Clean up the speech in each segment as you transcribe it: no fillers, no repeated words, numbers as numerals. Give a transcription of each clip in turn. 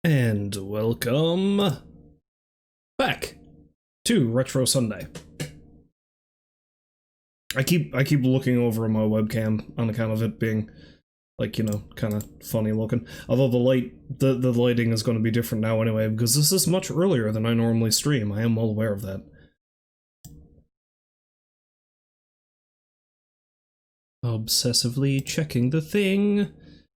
And welcome back to Retro Sunday. I keep looking over my webcam on account of it being, like, you know, kind of funny looking. Although the lighting is going to be different now anyway, because this is much earlier than I normally stream. I am well aware of that. Obsessively checking the thing.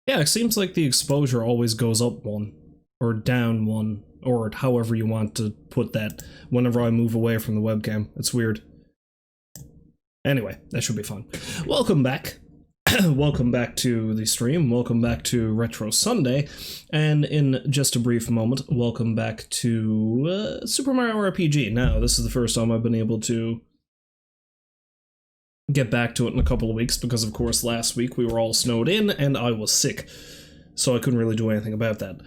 Yeah, it seems like the exposure always goes up one, or down one, or however you want to put that, whenever I move away from the webcam. It's weird. Anyway, that should be fun. Welcome back. Welcome back to the stream. Welcome back to Retro Sunday. And in just a brief moment, welcome back to Super Mario RPG. Now, this is the first time I've been able to get back to it in a couple of weeks, because of course last week we were all snowed in and I was sick, so I couldn't really do anything about that.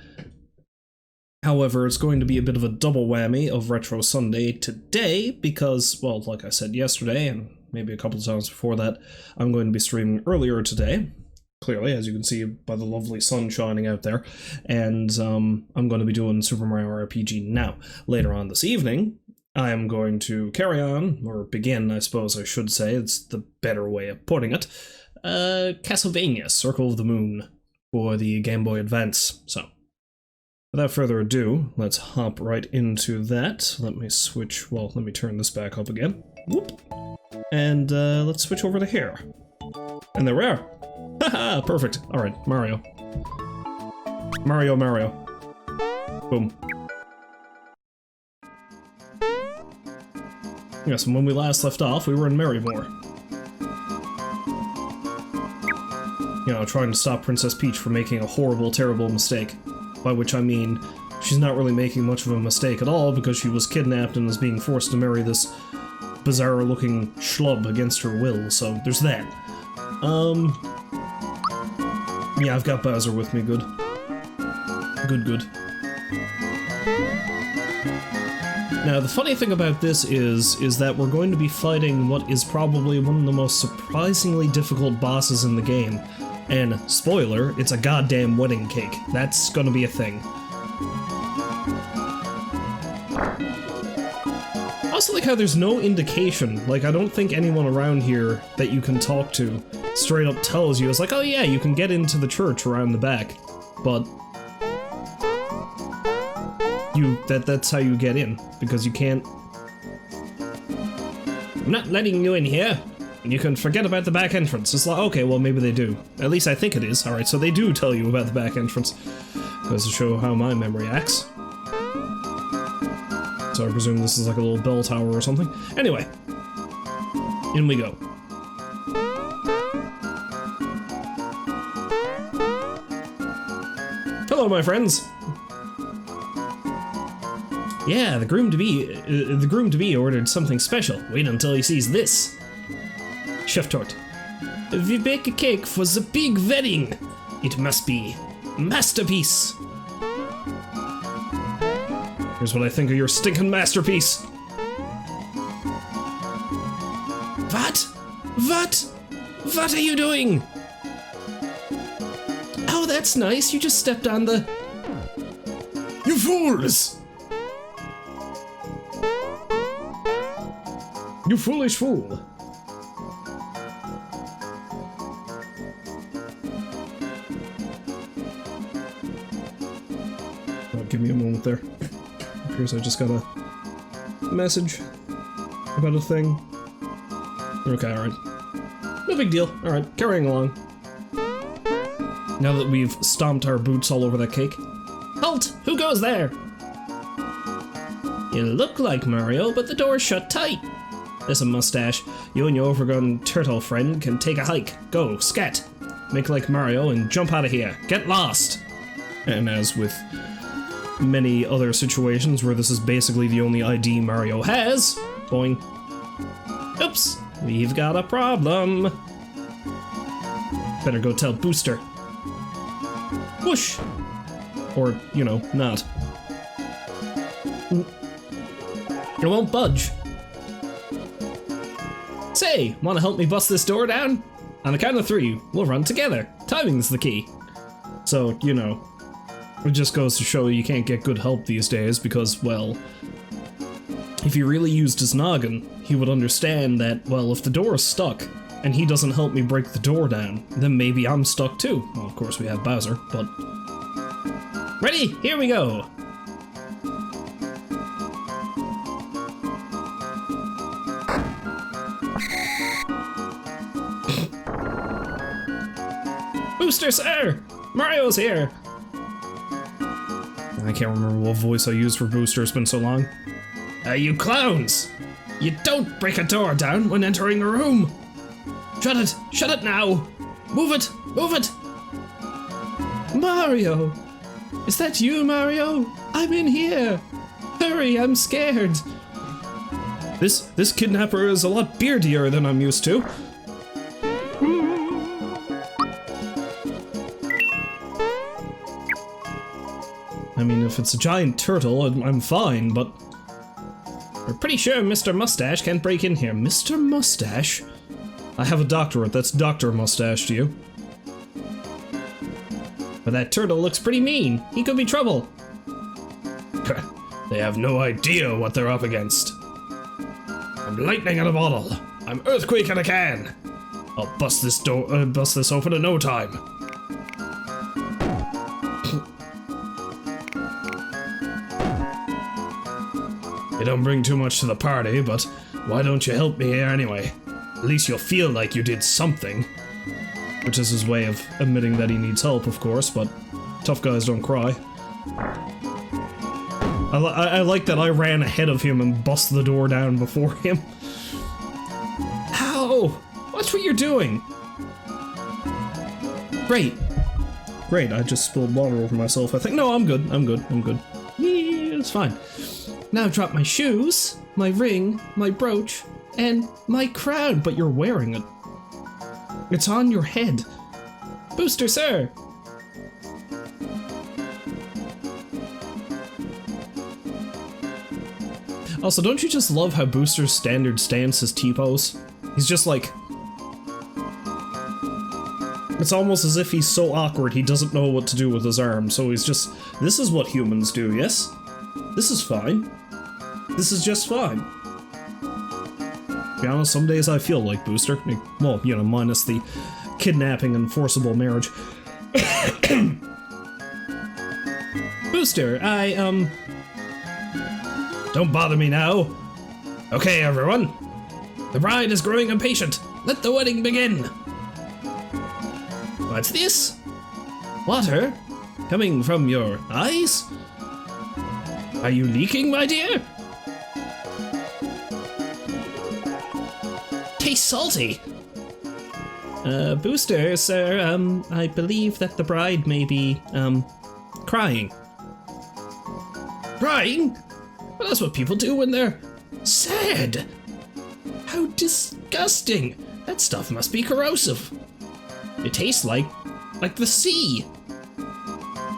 However, it's going to be a bit of a double whammy of Retro Sunday today because, well, like I said yesterday, and maybe a couple of times before that, I'm going to be streaming earlier today, clearly, as you can see by the lovely sun shining out there, and I'm going to be doing Super Mario RPG now. Later on this evening, I am going to carry on, or begin, I suppose I should say, it's the better way of putting it, Castlevania Circle of the Moon for the Game Boy Advance. So, without further ado, let's hop right into that. Let me switch, well, let me turn this back up again. Whoop. And let's switch over to here. And there we are. Haha, perfect. Alright, Mario. Mario. Boom. Yes, and when we last left off, we were in Marymore. You know, trying to stop Princess Peach from making a horrible, terrible mistake. By which I mean, she's not really making much of a mistake at all, because she was kidnapped and is being forced to marry this bizarre-looking schlub against her will, so there's that. Yeah, I've got Bowser with me, good. Good. Now, the funny thing about this is that we're going to be fighting what is probably one of the most surprisingly difficult bosses in the game. And, spoiler, it's a goddamn wedding cake. That's gonna be a thing. I also like how there's no indication, like I don't think anyone around here that you can talk to straight up tells you, it's like, oh yeah, you can get into the church around the back, but that's how you get in, because you can't. I'm not letting you in here. You can forget about the back entrance. It's like, okay, well maybe they do. At least I think it is. Alright, so they do tell you about the back entrance. Goes to show how my memory acts. So I presume this is like a little bell tower or something. Anyway. In we go. Hello, my friends! Yeah, the groom-to-be ordered something special. Wait until he sees this. Chef Tort. We bake a cake for the big wedding. It must be masterpiece. Here's what I think of your stinking masterpiece. What are you doing? Oh, that's nice. You just stepped on the... You fools! You foolish fool. Oh, give me a moment there. Appears I just got a message about a thing. Okay, alright. No big deal. Alright, carrying along. Now that we've stomped our boots all over that cake. Halt! Who goes there? You look like Mario, but the door's shut tight. There's a mustache. You and your overgrown turtle friend can take a hike. Go, scat. Make like Mario and jump out of here. Get lost! And as with many other situations where this is basically the only ID Mario has, boing. Oops, we've got a problem. Better go tell Booster. Whoosh! Or, you know, not. It won't budge. Say, wanna help me bust this door down? On the count of 3, we'll run together. Timing's the key. So, you know, It just goes to show you can't get good help these days because, well, if he really used his noggin, he would understand that, well, if the door is stuck and he doesn't help me break the door down, then maybe I'm stuck too. Well, of course we have Bowser, but... Ready? Here we go! Booster, sir! Mario's here! I can't remember what voice I used for Booster, it's been so long. You clowns! You don't break a door down when entering a room! Shut it! Shut it now! Move it! Move it! Mario! Is that you, Mario? I'm in here! Hurry, I'm scared! This kidnapper is a lot beardier than I'm used to. I mean, if it's a giant turtle, I'm fine, but... We're pretty sure Mr. Mustache can't break in here. Mr. Mustache? I have a doctorate, that's Dr. Mustache to you. But that turtle looks pretty mean. He could be trouble. They have no idea what they're up against. I'm lightning in a bottle. I'm earthquake in a can. I'll bust this open in no time. You don't bring too much to the party, but why don't you help me here anyway? At least you'll feel like you did something. Which is his way of admitting that he needs help, of course, but tough guys don't cry. I like that I ran ahead of him and bust the door down before him. Ow! Watch what you're doing! Great. Great, I just spilled water over myself, I think. No, I'm good, I'm good, I'm good. Yeah, it's fine. Now drop my shoes, my ring, my brooch, and my crown, but you're wearing it. It's on your head. Booster, sir! Also, don't you just love how Booster's standard stance is T-pose? He's just like... It's almost as if he's so awkward he doesn't know what to do with his arm, so he's just... This is what humans do, yes? This is fine. This is just fine. To be honest, some days I feel like Booster. Well, you know, minus the kidnapping and forcible marriage. Booster, Don't bother me now. Okay, everyone. The bride is growing impatient. Let the wedding begin. What's this? Water? Coming from your eyes? Are you leaking, my dear? Tastes salty. Booster, sir, I believe that the bride may be, crying. Crying? Well, that's what people do when they're sad. How disgusting. That stuff must be corrosive. It tastes like the sea.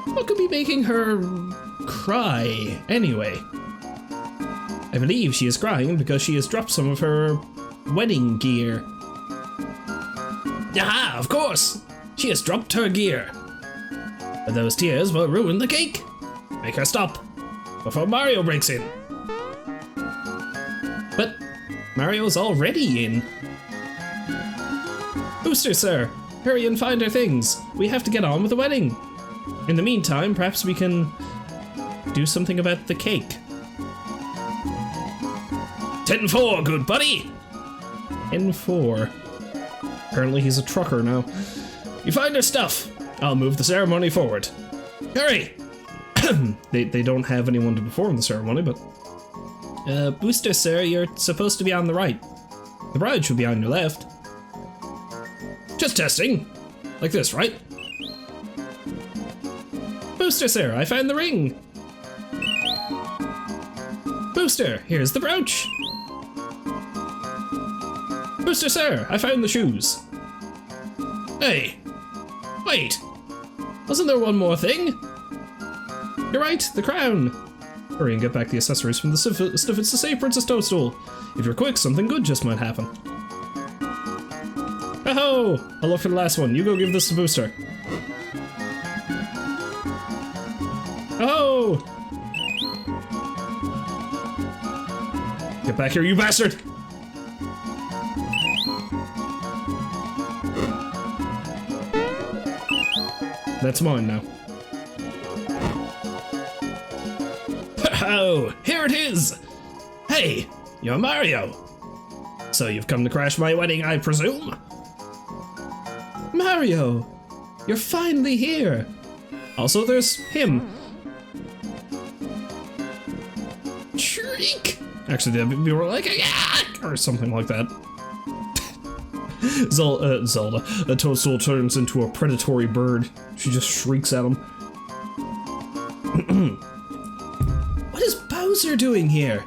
What could be making her cry anyway? I believe she is crying because she has dropped some of her wedding gear. Aha, of course! She has dropped her gear. But those tears will ruin the cake. Make her stop before Mario breaks in. But Mario's already in. Booster, sir, hurry and find our things. We have to get on with the wedding. In the meantime, perhaps we can do something about the cake. 10-4, good buddy! 10-4. Apparently he's a trucker now. You find our stuff. I'll move the ceremony forward. Hurry! They don't have anyone to perform the ceremony, but... Booster, sir, you're supposed to be on the right. The bride should be on your left. Just testing. Like this, right? Booster, sir, I found the ring. Booster, here's the brooch. Booster, sir, I found the shoes. Hey, wait. Wasn't there one more thing? You're right, the crown. Hurry and get back the accessories from the Sniffits to save Princess Toadstool. If you're quick, something good just might happen. Oh-ho! I'll look for the last one. You go give this to Booster. Oh! Get back here, you bastard! That's mine now. Oh, here it is! Hey, you're Mario! So you've come to crash my wedding, I presume? Mario! You're finally here! Also, there's him. Shriek! Actually, we were like, yeah! Or something like that. Zelda. A Toadstool turns into a predatory bird. She just shrieks at him. What is Bowser doing here?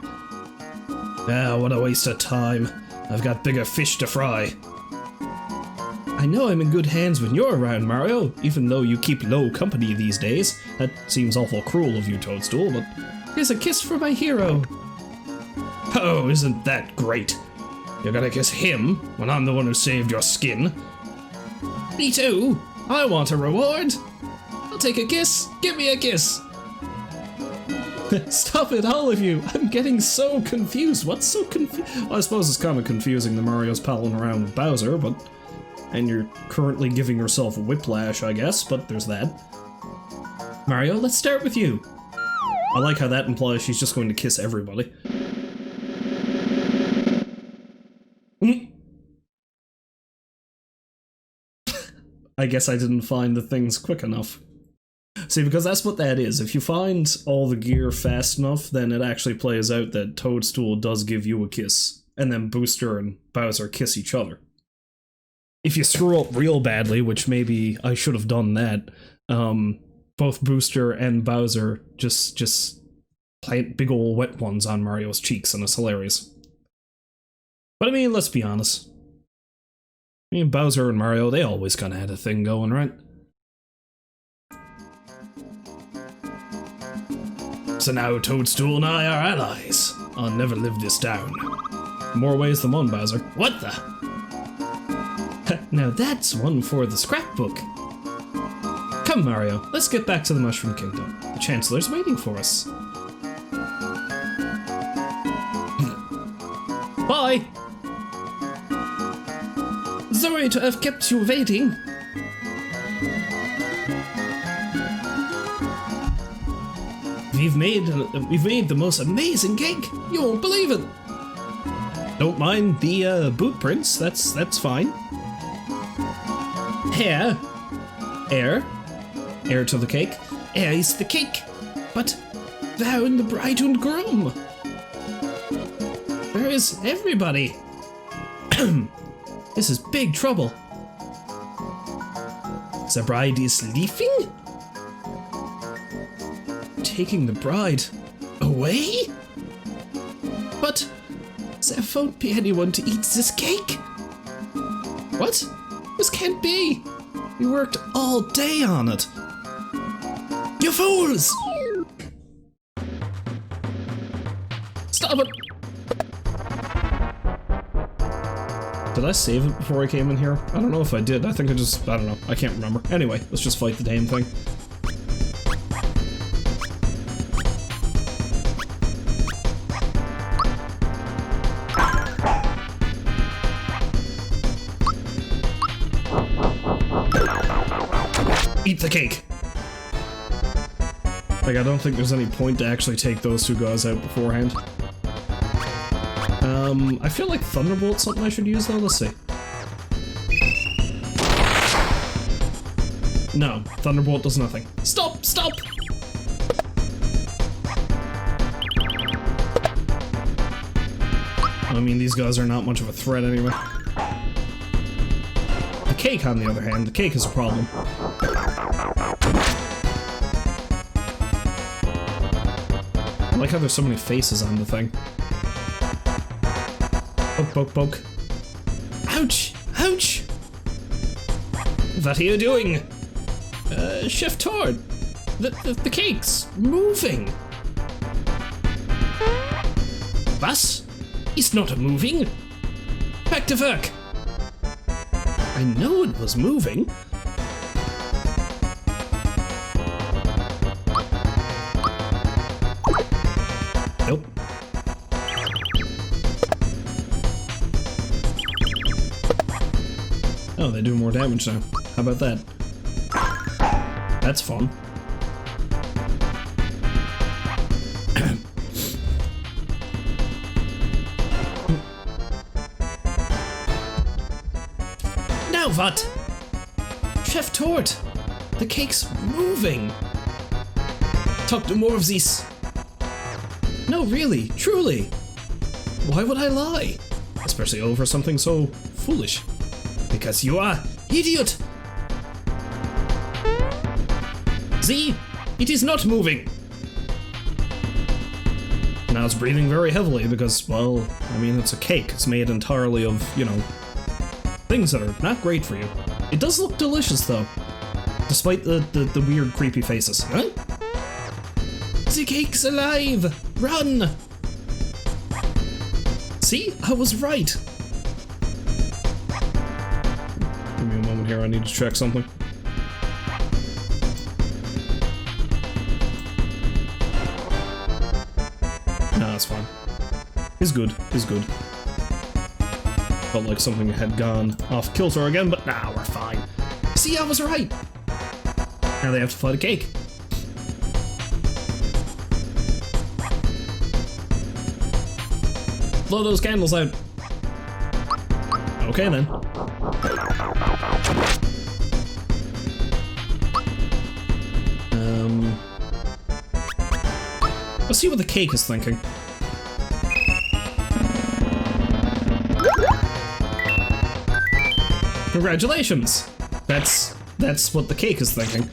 Ah, what a waste of time. I've got bigger fish to fry. I know I'm in good hands when you're around, Mario, even though you keep low company these days. That seems awful cruel of you, Toadstool, but here's a kiss for my hero. Oh, isn't that great? You're gonna kiss him when I'm the one who saved your skin. Me too. I want a reward. I'll take a kiss. Give me a kiss. Stop it, all of you. I'm getting so confused. What's so confused? Well, I suppose it's kind of confusing that Mario's palling around with Bowser, but... And you're currently giving yourself whiplash, I guess, but there's that. Mario, let's start with you. I like how that implies she's just going to kiss everybody. I guess I didn't find the things quick enough. See, because that's what that is. If you find all the gear fast enough, then it actually plays out that Toadstool does give you a kiss, and then Booster and Bowser kiss each other. If you screw up real badly, which maybe I should have done that, both Booster and Bowser just plant big ol' wet ones on Mario's cheeks, and it's hilarious. But I mean, let's be honest. I mean, Bowser and Mario, they always kinda had a thing going, right? So now Toadstool and I are allies. I'll never live this down. More ways than one, Bowser. What the? Now that's one for the scrapbook. Come, Mario, let's get back to the Mushroom Kingdom. The Chancellor's waiting for us. Bye! Sorry to have kept you waiting. We've made the most amazing cake. You won't believe it. Don't mind the boot prints. That's fine. Air to the cake. Air is the cake, but thou and the bride and groom. Where is everybody? This is big trouble. The bride is leaving? Taking the bride away? But there won't be anyone to eat this cake. What? This can't be. We worked all day on it. You fools! Stop it! Did I save it before I came in here? I don't know if I did. I think I don't know. I can't remember. Anyway, let's just fight the damn thing. Eat the cake! Like, I don't think there's any point to actually take those two guys out beforehand. I feel like Thunderbolt's something I should use though, let's see. No, Thunderbolt does nothing. Stop! Stop! I mean, these guys are not much of a threat anyway. The cake, on the other hand, the cake is a problem. I like how there's so many faces on the thing. Poke, poke, poke. Ouch! Ouch! What are you doing? Chef Toad, the cake's moving. Was? It's not moving. Back to work. I know it was moving. Oh, they do more damage now. How about that? That's fun. Now what? Chef Tort! The cake's moving! Talk to more of these. No, really, truly. Why would I lie? Especially over something so foolish. Because you are idiot! See? It is not moving! Now it's breathing very heavily because, well, I mean, it's a cake. It's made entirely of, you know, things that are not great for you. It does look delicious, though. Despite the weird, creepy faces. Huh? The cake's alive! Run! See? I was right! Give me a moment here, I need to check something. No, that's fine. He's good, he's good. Felt like something had gone off kilter again, but nah, we're fine. See, I was right! Now they have to fight a cake. Blow those candles out. Okay then. Let's see what the cake is thinking. Congratulations! That's what the cake is thinking.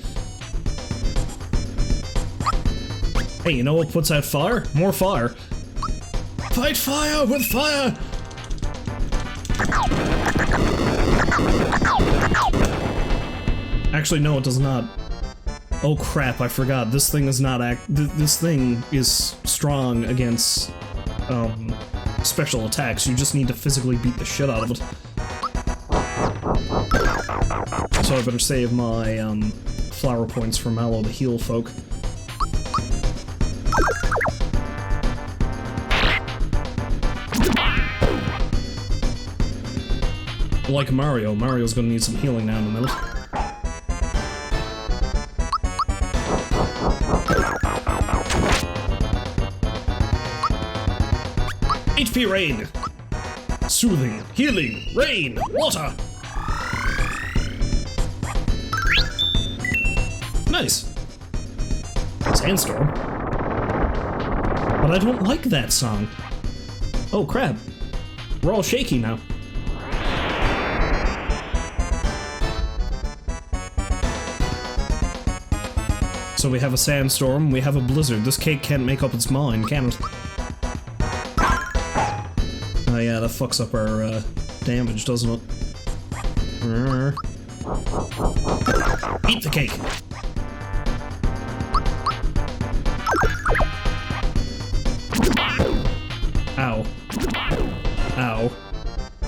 Hey, you know what puts out fire? More fire. Fight fire with fire! Actually, no, it does not. Oh crap, I forgot. This thing is not this thing is strong against, special attacks. You just need to physically beat the shit out of it. So I better save my, flower points for Mallow to heal folk. Like Mario, Mario's gonna need some healing now in a minute. HP rain! Soothing, healing, rain, water! Nice! Sandstorm? But I don't like that song. Oh crap. We're all shaky now. So we have a sandstorm, we have a blizzard. This cake can't make up its mind, can it? Oh yeah, that fucks up our damage, doesn't it? Eat the cake! Ow. Ow.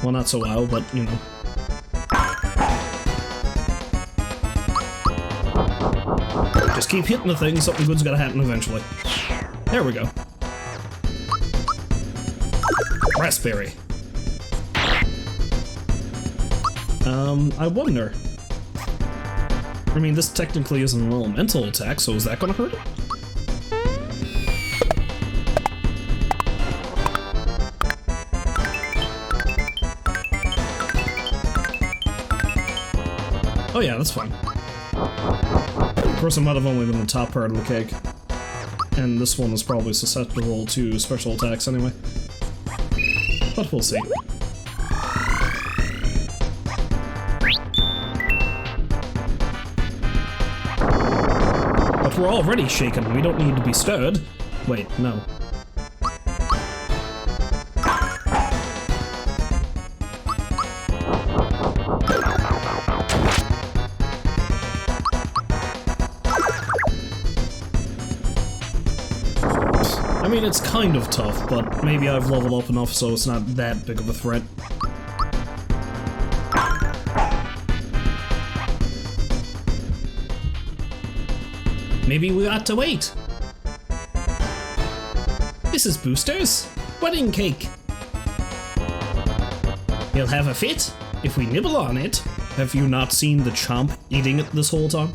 Well, not so ow, but, you know. Just keep hitting the thing, something good's gotta happen eventually. There we go. Raspberry. I wonder. I mean, this technically is an elemental attack, so is that gonna hurt it? Oh yeah, that's fine. Of course, it might have only been the top part of the cake. And this one is probably susceptible to special attacks anyway. But we'll see. But we're already shaken, we don't need to be stirred. Wait, no. I mean, it's kind of tough, but maybe I've leveled up enough so it's not that big of a threat. Maybe we ought to wait. This is Booster's wedding cake. He'll have a fit if we nibble on it. Have you not seen the chomp eating it this whole time?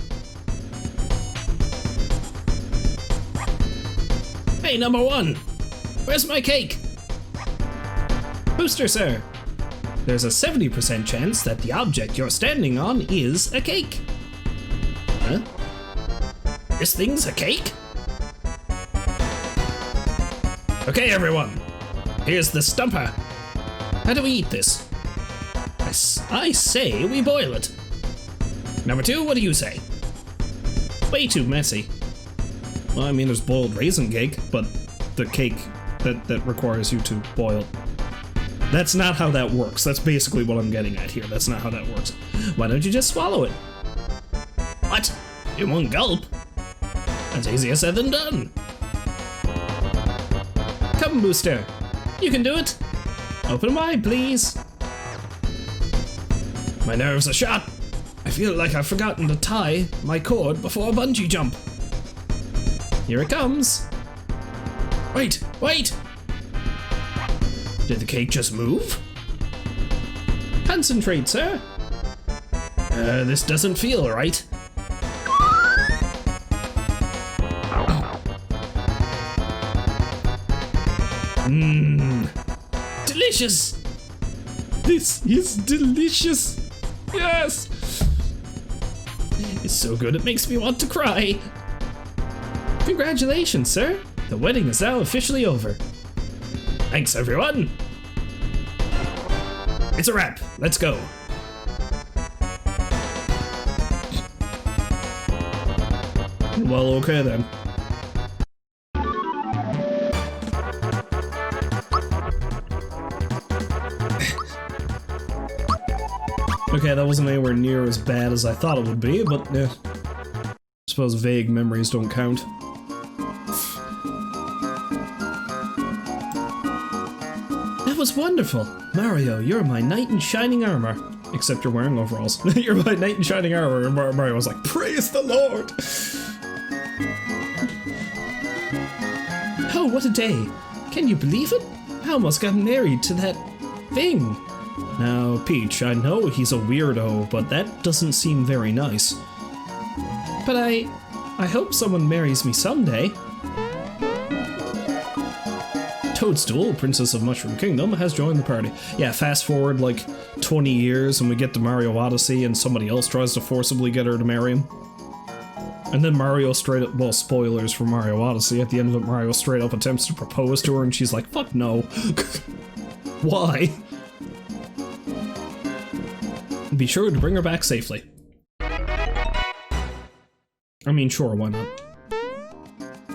Hey, number one! Where's my cake? Booster, sir. There's a 70% chance that the object you're standing on is a cake. Huh? This thing's a cake? Okay, everyone. Here's the stumper. How do we eat this? I say we boil it. Number two, what do you say? Way too messy. Well, I mean, there's boiled raisin cake, but the cake that requires you to boil. That's not how that works. That's basically what I'm getting at here. That's not how that works. Why don't you just swallow it? What? In one gulp? That's easier said than done. Come, Booster. You can do it. Open wide, please. My nerves are shot. I feel like I've forgotten to tie my cord before a bungee jump. Here it comes. Wait, wait! Did the cake just move? Concentrate, sir. This doesn't feel right. Mmm. Delicious! This is delicious! Yes! It's so good it makes me want to cry. Congratulations, sir. The wedding is now officially over. Thanks, everyone. It's a wrap. Let's go. Well, okay then. Okay, that wasn't anywhere near as bad as I thought it would be, but I suppose vague memories don't count. That was wonderful! Mario, you're my knight in shining armor. Except you're wearing overalls. You're my knight in shining armor, and Mario was like, praise the Lord! Oh, what a day! Can you believe it? I almost got married to that thing. Now, Peach, I know he's a weirdo, but that doesn't seem very nice. But I hope someone marries me someday. Toadstool, Princess of Mushroom Kingdom, has joined the party. Yeah, fast forward like 20 years and we get to Mario Odyssey and somebody else tries to forcibly get her to marry him. And then Mario straight up, well, spoilers for Mario Odyssey, at the end of it Mario straight up attempts to propose to her and she's like, fuck no. Why? Be sure to bring her back safely. I mean, sure, why not?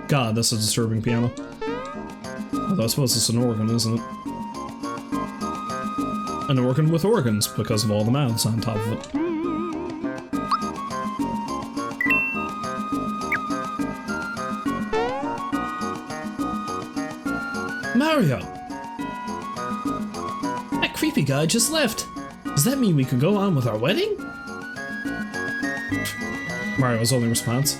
God, that's a disturbing piano. Although I suppose it's an organ, isn't it? An organ with organs, because of all the mouths on top of it. Mario! That creepy guy just left. Does that mean we can go on with our wedding? Mario's only response.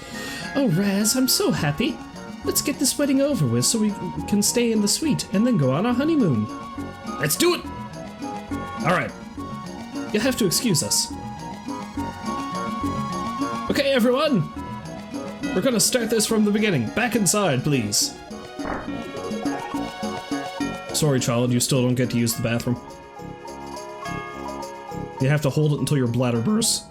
Oh, Raz, I'm so happy. Let's get this wedding over with so we can stay in the suite and then go on our honeymoon. Let's do it! Alright. You'll have to excuse us. Okay, everyone! We're gonna start this from the beginning. Back inside, please. Sorry, child, you still don't get to use the bathroom. You have to hold it until your bladder bursts.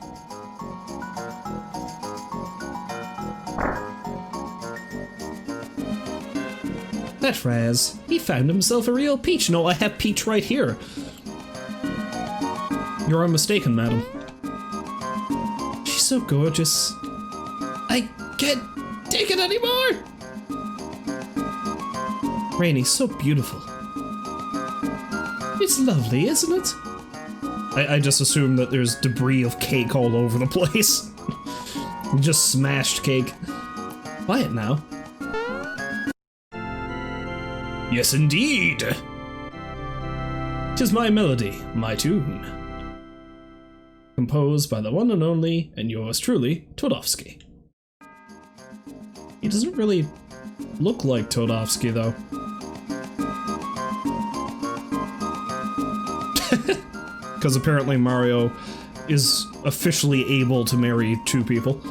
That Raz, he found himself a real Peach. No, I have Peach right here. You're mistaken, madam. She's so gorgeous. I can't take it anymore! Rainy's so beautiful. It's lovely, isn't it? I just assume that there's debris of cake all over the place. Just smashed cake. Quiet now. Yes, indeed! 'Tis my melody, my tune. Composed by the one and only, and yours truly, Todovsky. He doesn't really look like Todovsky, though. Because apparently Mario is officially able to marry 2 people.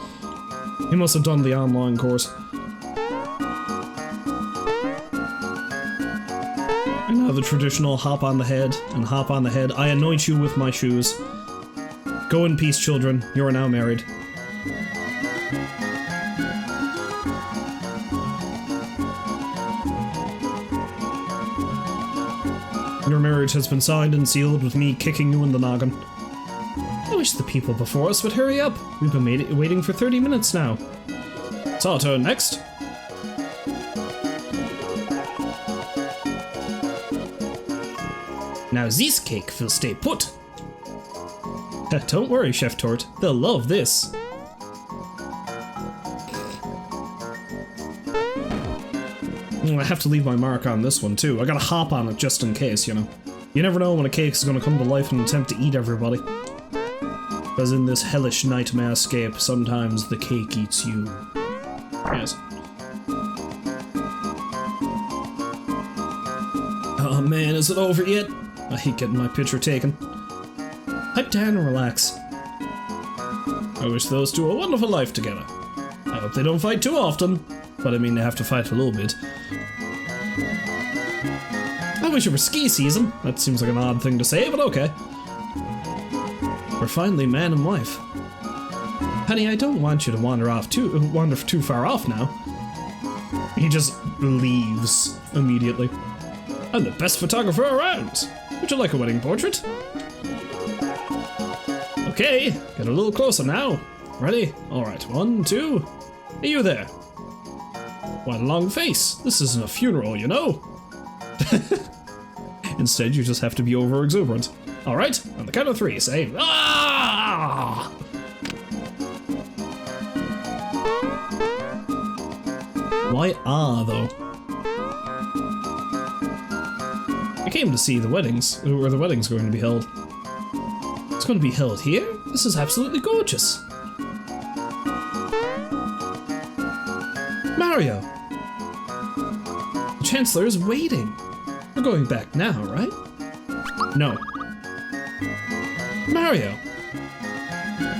He must have done the online course. And now the traditional hop on the head and hop on the head. I anoint you with my shoes. Go in peace, children. You are now married. Your marriage has been signed and sealed with me kicking you in the noggin. I wish the people before us would hurry up. We've been waiting for 30 minutes now. It's our turn next. Now this cake will stay put. Don't worry, Chef Tort. They'll love this. I have to leave my mark on this one too. I gotta hop on it just in case, you know. You never know when a cake's gonna come to life and attempt to eat everybody. Because in this hellish nightmare escape, sometimes the cake eats you. Yes. Oh man, is it over yet? I hate getting my picture taken. Pipe down and relax. I wish those two a wonderful life together. I hope they don't fight too often, but I mean they have to fight a little bit. I wish it were ski season. That seems like an odd thing to say, but okay. We're finally man and wife. Honey, I don't want you to wander too far off now. He just leaves immediately. I'm the best photographer around. Would you like a wedding portrait? Okay, get a little closer now. Ready? Alright, 1, 2. Are you there? What a long face. This isn't a funeral, you know. Instead, you just have to be over exuberant. Alright, on the count of 3, say, ah! Why though? I came to see the weddings, where the wedding's going to be held. It's going to be held here? This is absolutely gorgeous. Mario! The Chancellor is waiting. We're going back now, right? No. Mario!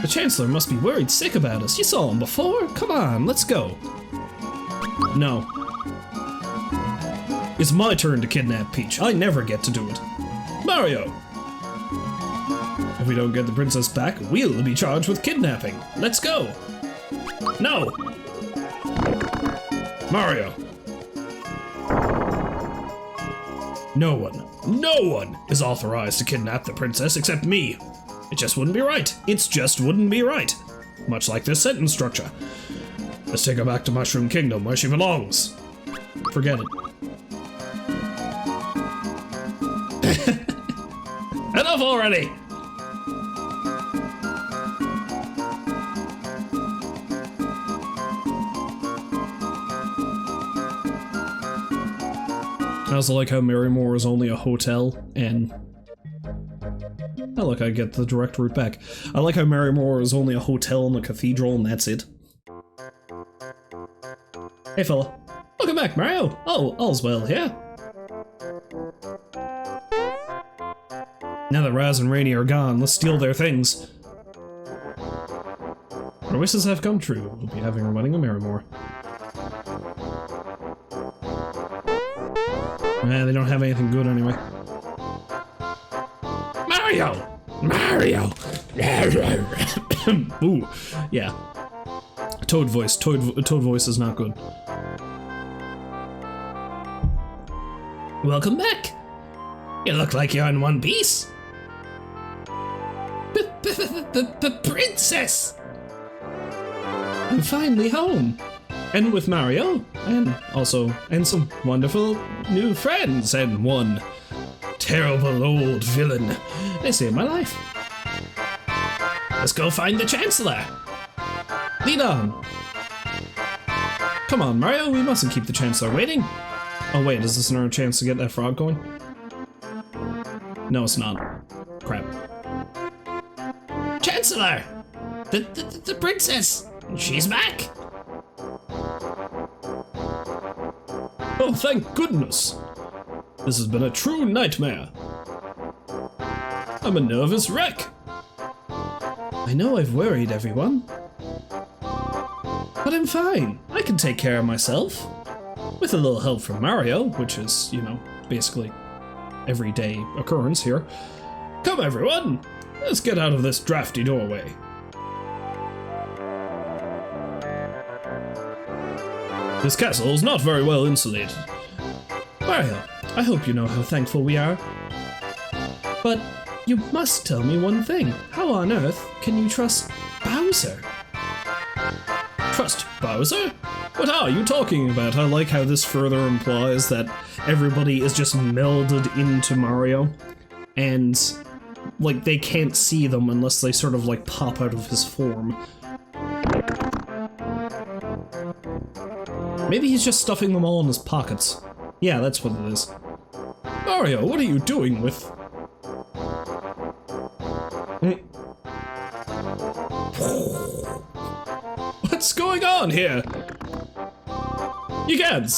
The Chancellor must be worried sick about us. You saw him before? Come on, let's go. No. It's my turn to kidnap Peach. I never get to do it. Mario! If we don't get the princess back, we'll be charged with kidnapping. Let's go! No! Mario! No one is authorized to kidnap the princess except me. It just wouldn't be right. It just wouldn't be right. Much like this sentence structure. Let's take her back to Mushroom Kingdom where she belongs. Forget it. Enough already! I also like how Marrymore is only a hotel, and... Oh look, I get the direct route back. I like how Marrymore is only a hotel and a cathedral, and that's it. Hey fella. Welcome back, Mario! Oh, all's well here. Now that Raz and Rainy are gone, let's steal their things. Our wishes have come true. We'll be having our wedding in Marrymore. Man, they don't have anything good anyway. Mario! Mario! Ooh, yeah. Toad voice. Toad voice is not good. Welcome back! You look like you're in one piece. The princess! I'm finally home. And with Mario, and some wonderful new friends, and one terrible old villain. They saved my life. Let's go find the Chancellor. Lead on. Come on, Mario, we mustn't keep the Chancellor waiting. Oh wait, is this another chance to get that frog going? No, it's not. Crap. Chancellor! The princess! She's back! Oh, thank goodness! This has been a true nightmare. I'm a nervous wreck. I know I've worried everyone. But I'm fine. I can take care of myself. With a little help from Mario, which is, you know, basically everyday occurrence here. Come everyone! Let's get out of this drafty doorway. This castle is not very well insulated. Mario, I hope you know how thankful we are. But you must tell me one thing. How on earth can you trust Bowser? Trust Bowser? What are you talking about? I like how this further implies that everybody is just melded into Mario. And, like, they can't see them unless they sort of, like, pop out of his form. Maybe he's just stuffing them all in his pockets. Yeah, that's what it is. Mario, what are you doing with... What's going on here? You can't!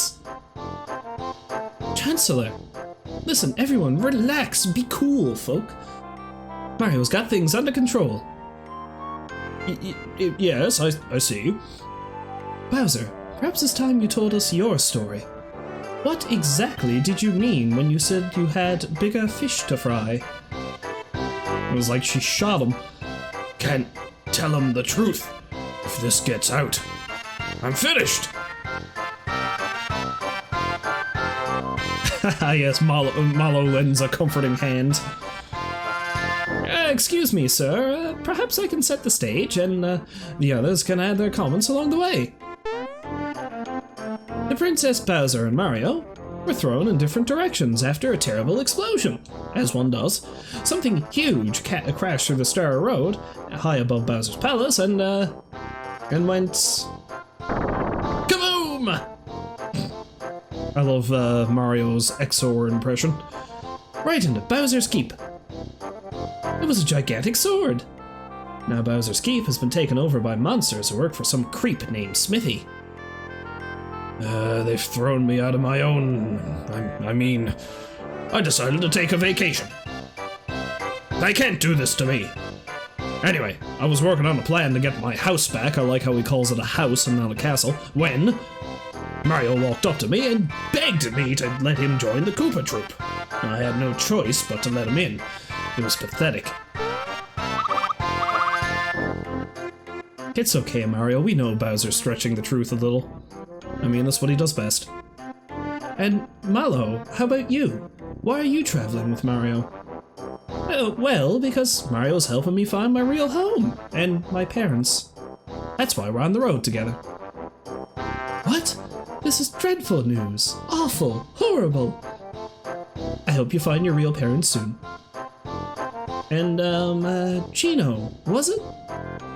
Chancellor! Listen, everyone, relax, be cool, folk. Mario's got things under control. Yes, I see. Bowser, perhaps it's time you told us your story. What exactly did you mean when you said you had bigger fish to fry? It was like she shot him. Can't tell him the truth. If this gets out, I'm finished! Yes, Mallow lends a comforting hand. Excuse me, sir. Perhaps I can set the stage, and the others can add their comments along the way. The Princess Bowser and Mario were thrown in different directions after a terrible explosion, as one does. Something huge crashed through the Star Road, high above Bowser's palace, and went... Kaboom! I love Mario's XOR impression. Right into Bowser's Keep. It was a gigantic sword. Now Bowser's Keep has been taken over by monsters who work for some creep named Smithy. They've thrown me out of my own... I mean, I decided to take a vacation. They can't do this to me. Anyway, I was working on a plan to get my house back. I like how he calls it a house and not a castle. When Mario walked up to me and begged me to let him join the Koopa Troop. I had no choice but to let him in. It was pathetic. It's okay, Mario. We know Bowser's stretching the truth a little. I mean, that's what he does best. And Mallow, how about you? Why are you traveling with Mario? Well, because Mario's helping me find my real home, and my parents. That's why we're on the road together. What? This is dreadful news. Awful. Horrible. I hope you find your real parents soon. And, Chino, was it?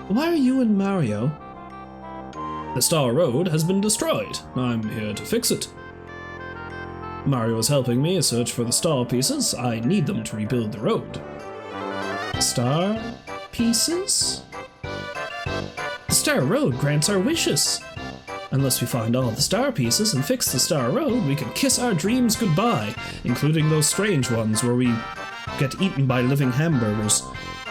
Why are you and Mario? The Star Road has been destroyed. I'm here to fix it. Mario is helping me search for the star pieces. I need them to rebuild the road. Star pieces? The Star Road grants our wishes. Unless we find all the star pieces and fix the Star Road, we can kiss our dreams goodbye, including those strange ones where we get eaten by living hamburgers.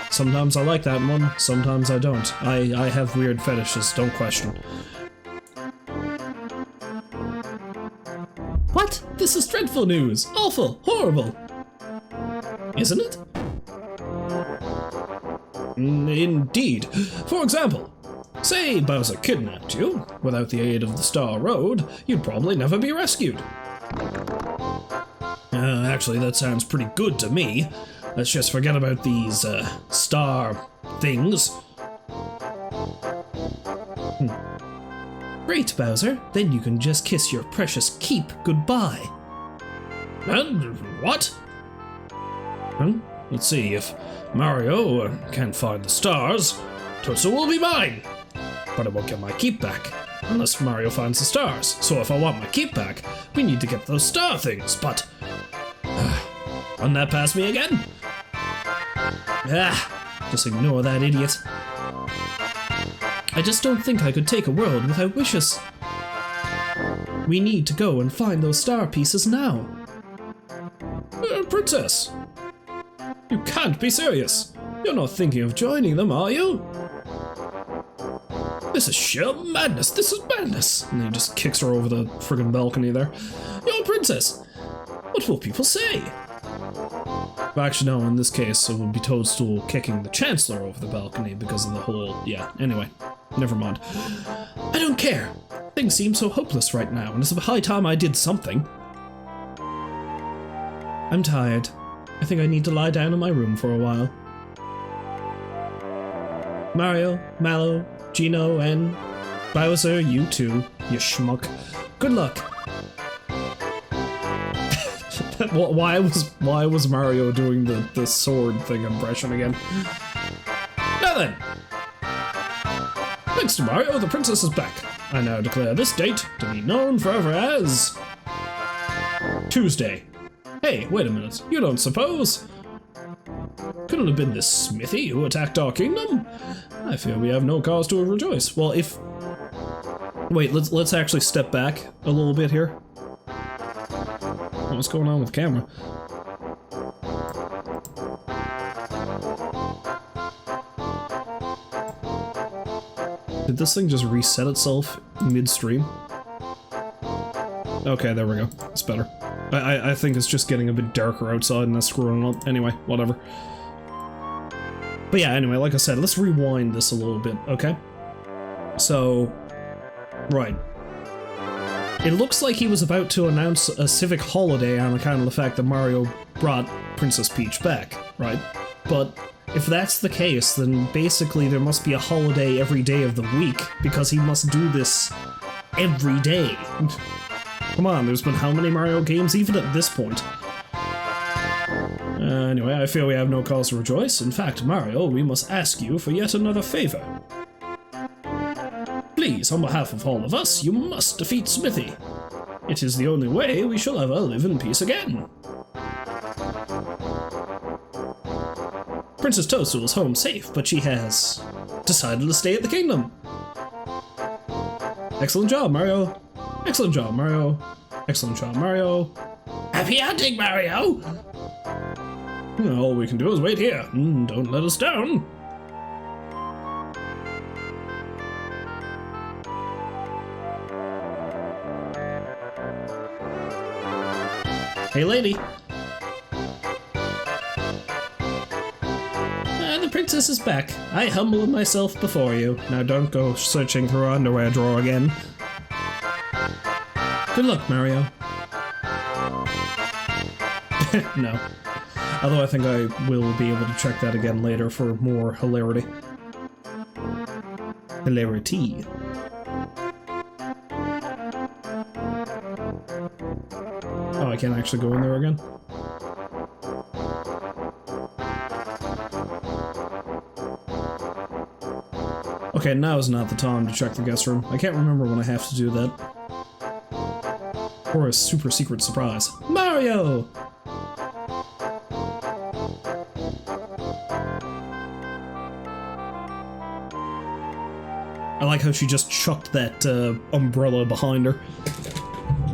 Sometimes I like that one, sometimes I don't. I have weird fetishes, don't question. What? This is dreadful news! Awful! Horrible! Isn't it? Indeed. For example, say Bowser kidnapped you. Without the aid of the Star Road, you'd probably never be rescued. Actually, that sounds pretty good to me. Let's just forget about these, star things. Great, Bowser. Then you can just kiss your precious keep goodbye. And what? Let's see, if Mario can't find the stars, Tootsie will be mine. But I won't get my keep back, unless Mario finds the stars. So if I want my keep back, we need to get those star things, but... run that past me again? Just ignore that idiot. I just don't think I could take a world without wishes. We need to go and find those star pieces now. Princess! You can't be serious! You're not thinking of joining them, are you? This is sheer madness, this is madness! And he just kicks her over the friggin' balcony there. Your princess! What will people say? Well, actually, no, in this case, it would be Toadstool kicking the Chancellor over the balcony because of the whole... yeah, anyway. Never mind. I don't care. Things seem so hopeless right now, and it's a high time I did something. I'm tired. I think I need to lie down in my room for a while. Mario, Mallow, Gino, and Bowser, you too, you schmuck. Good luck. Why was Mario doing the sword thing impression again? Now then! Thanks to Mario, the princess is back. I now declare this date to be known forever as... Tuesday. Hey, wait a minute, you don't suppose? Could it have been this smithy who attacked our kingdom? I fear we have no cause to rejoice. Well, if... Wait, let's actually step back a little bit here. What's going on with the camera? Did this thing just reset itself mid-stream? Okay, there we go. It's better. I think it's just getting a bit darker outside and that's screwing up. Anyway, whatever. But yeah, anyway, like I said, let's rewind this a little bit, okay? So, right. It looks like he was about to announce a civic holiday on account of the fact that Mario brought Princess Peach back, right? But if that's the case, then basically there must be a holiday every day of the week, because he must do this every day. Come on, there's been how many Mario games even at this point? Anyway, I feel we have no cause to rejoice. In fact, Mario, we must ask you for yet another favor. Please, on behalf of all of us, you must defeat Smithy. It is the only way we shall ever live in peace again. Princess Toadstool is home safe, but she has decided to stay at the kingdom. Excellent job, Mario. Excellent job, Mario. Excellent job, Mario. Happy hunting, Mario! All we can do is wait here. Don't let us down. Hey, lady. The princess is back. I humbled myself before you. Now don't go searching through our underwear drawer again. Good luck, Mario. No. Although I think I will be able to check that again later for more hilarity. Hilarity. Oh, I can't actually go in there again? Okay, now is not the time to check the guest room. I can't remember when I have to do that. Or a super secret surprise. Mario! I like how she just chucked that umbrella behind her.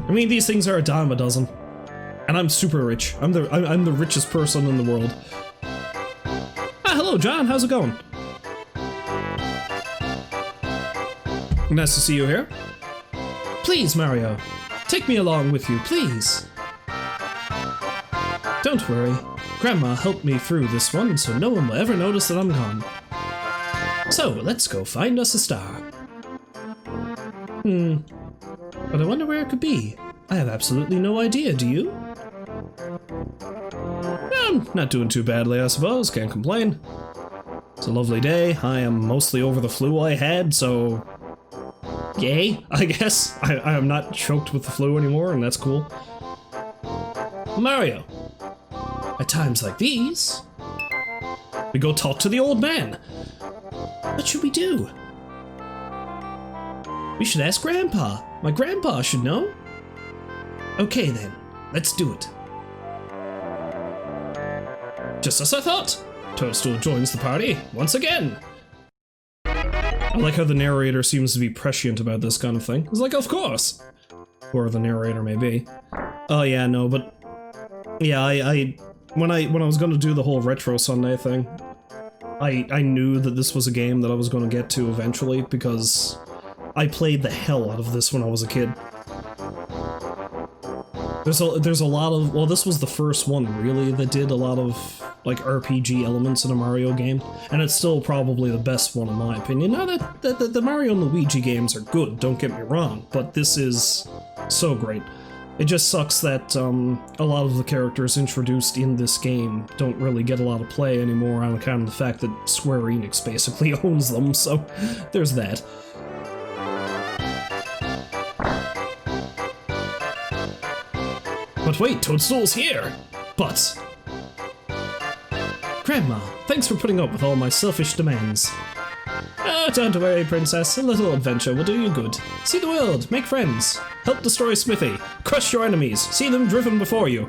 I mean, these things are a dime a dozen. And I'm super rich. I'm the richest person in the world. Ah, hello, John. How's it going? Nice to see you here. Please, Mario. Take me along with you, please. Don't worry. Grandma helped me through this one, so no one will ever notice that I'm gone. So, let's go find us a star. But I wonder where it could be. I have absolutely no idea, do you? I'm not doing too badly, I suppose. Can't complain. It's a lovely day. I am mostly over the flu I had, so... yay, I guess. I am not choked with the flu anymore, and that's cool. Mario. At times like these, we go talk to the old man. What should we do? We should ask Grandpa. My grandpa should know. Okay then, let's do it. Just as I thought. Toadstool joins the party once again. I like how the narrator seems to be prescient about this kind of thing. It's like, of course. Or the narrator may be. Oh yeah, no, but... yeah, when I was gonna do the whole Retro Sunday thing, I knew that this was a game that I was going to get to eventually, because I played the hell out of this when I was a kid. There's a lot of, well, this was the first one really that did a lot of like RPG elements in a Mario game, and it's still probably the best one in my opinion. Now that the Mario and Luigi games are good, don't get me wrong, but this is so great. It just sucks that a lot of the characters introduced in this game don't really get a lot of play anymore on account of the fact that Square Enix basically owns them, so there's that. But wait, Toadstool's here! But... Grandma, thanks for putting up with all my selfish demands. Oh, don't worry, Princess. A little adventure will do you good. See the world, make friends, help destroy Smithy, crush your enemies, see them driven before you.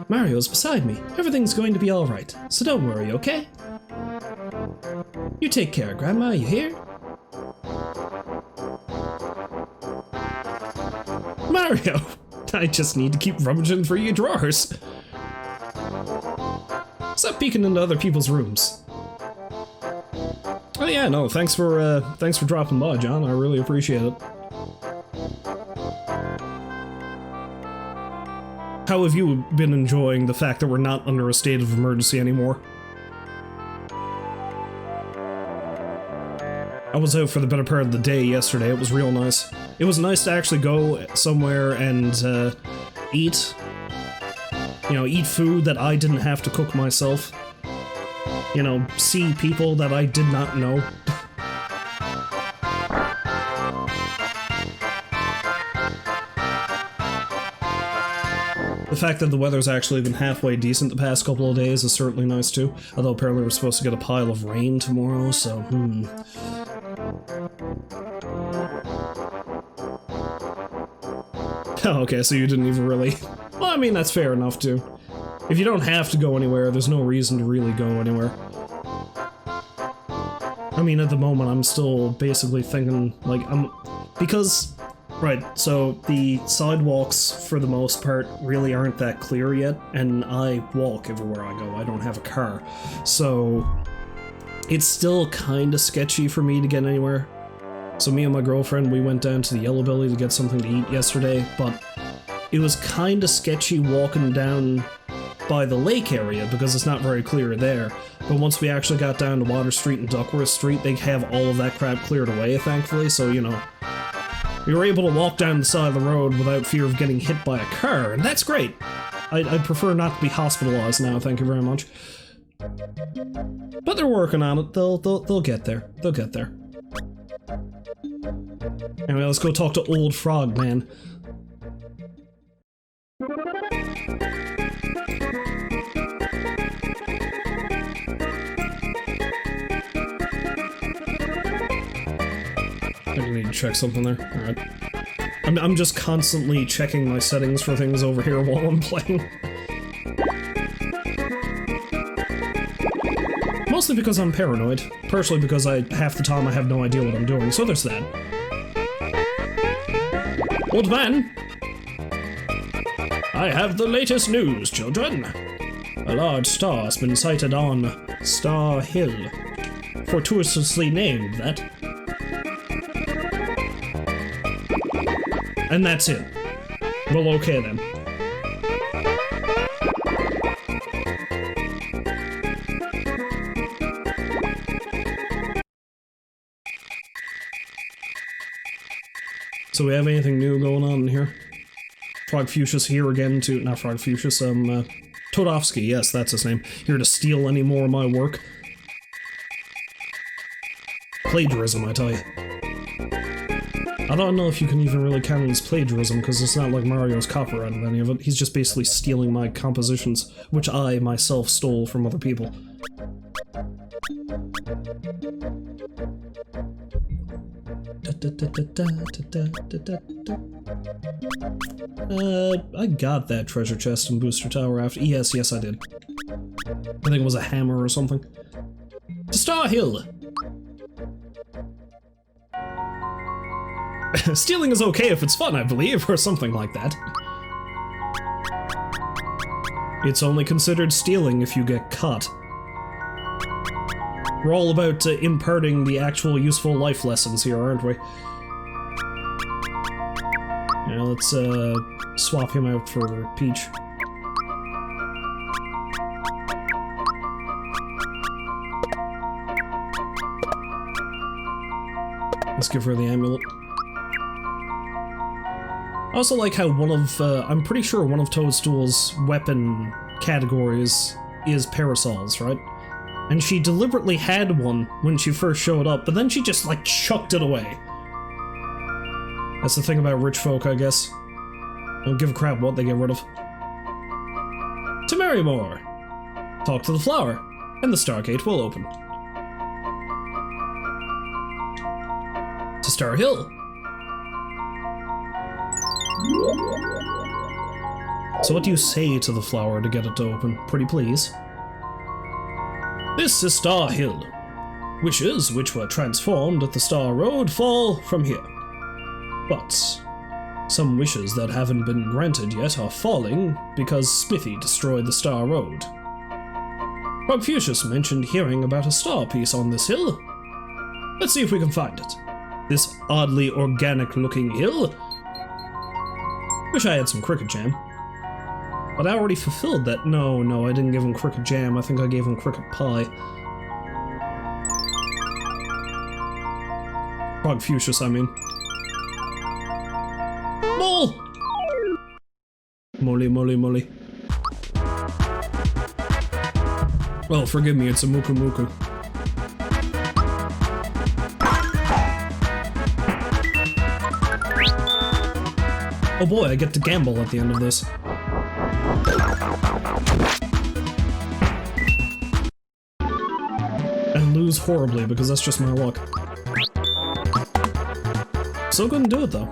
Mario's beside me. Everything's going to be alright, so don't worry, okay? You take care, Grandma, you hear? Mario! I just need to keep rummaging through your drawers. Stop peeking into other people's rooms. Oh yeah, no, thanks for dropping by, John. I really appreciate it. How have you been enjoying the fact that we're not under a state of emergency anymore? I was out for the better part of the day yesterday. It was real nice. It was nice to actually go somewhere and eat. You know, eat food that I didn't have to cook myself. You know, see people that I did not know. The fact that the weather's actually been halfway decent the past couple of days is certainly nice too. Although apparently we're supposed to get a pile of rain tomorrow, so Oh, okay, so you didn't even really... Well, I mean, that's fair enough, too. If you don't have to go anywhere, there's no reason to really go anywhere. I mean, at the moment, I'm still basically thinking, like, because... Right, so the sidewalks, for the most part, really aren't that clear yet, and I walk everywhere I go. I don't have a car. So... it's still kinda sketchy for me to get anywhere. So me and my girlfriend, we went down to the Yellow Belly to get something to eat yesterday, but it was kinda sketchy walking down by the lake area because it's not very clear there. But once we actually got down to Water Street and Duckworth Street, they have all of that crap cleared away, thankfully, so, you know, we were able to walk down the side of the road without fear of getting hit by a car, and that's great! I'd prefer not to be hospitalized now, thank you very much. But they're working on it, they'll get there. They'll get there. Anyway, let's go talk to Old Frog Man. I need to check something there. Alright. I'm just constantly checking my settings for things over here while I'm playing. Mostly because I'm paranoid. Partially because half the time I have no idea what I'm doing, so there's that. Old man! I have the latest news, children. A large star has been sighted on Star Hill. Fortuitously named that. And that's it. Well, okay then. So we have anything new going on in here? Frog Fuchsia's here again to... Not Frog Fuchsia's, Todovsky, yes, that's his name. Here to steal any more of my work. Plagiarism, I tell you. I don't know if you can even really count it as plagiarism, because it's not like Mario's copyrighted any of it. He's just basically stealing my compositions, which I, myself, stole from other people. I got that treasure chest in Booster Tower after- yes, I did. I think it was a hammer or something. To Star Hill! Stealing is okay if it's fun, I believe, or something like that. It's only considered stealing if you get caught. We're all about imparting the actual useful life lessons here, aren't we? Yeah, let's swap him out for Peach. Let's give her the amulet. I also like how one of, I'm pretty sure one of Toadstool's weapon categories is parasols, right? And she deliberately had one when she first showed up, but then she just, like, chucked it away. That's the thing about rich folk, I guess. Don't give a crap what they get rid of. To Marrymore! Talk to the flower, and the Stargate will open. To Star Hill. So what do you say to the flower to get it to open? Pretty please. This is Star Hill. Wishes which were transformed at the Star Road fall from here. But some wishes that haven't been granted yet are falling because Smithy destroyed the Star Road. Confucius mentioned hearing about a star piece on this hill. Let's see if we can find it. This oddly organic-looking hill. Wish I had some cricket jam. But I already fulfilled that. No, I didn't give him cricket jam. I think I gave him cricket pie. Confucius, I mean. Mole! Molly. Oh, forgive me, it's a muku. Oh boy, I get to gamble at the end of this. And lose horribly, because that's just my luck. Still couldn't do it, though.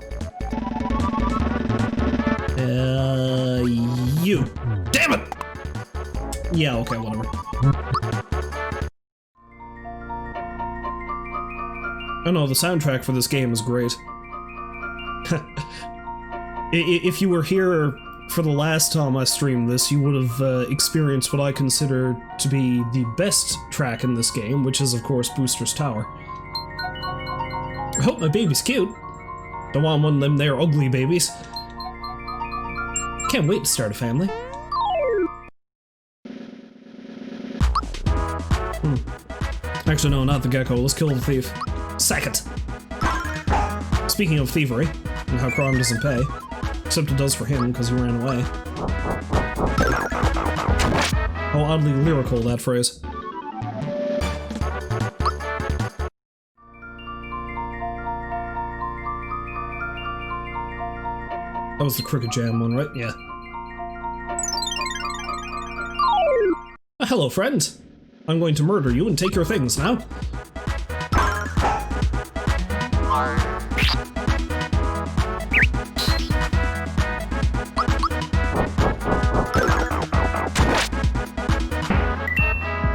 You. Damn it! Yeah, okay, whatever. Oh no, the soundtrack for this game is great. If you were here for the last time I streamed this, you would have experienced what I consider to be the best track in this game, which is, of course, Booster's Tower. I hope my baby's cute. Don't want one of them there ugly babies. Can't wait to start a family. Actually, no, not the gecko. Let's kill the thief. Sack it! Speaking of thievery, and how crime doesn't pay, except it does for him, because he ran away. How oddly lyrical that phrase. That was the Cricket Jam one, right? Yeah. Hello, friend. I'm going to murder you and take your things now.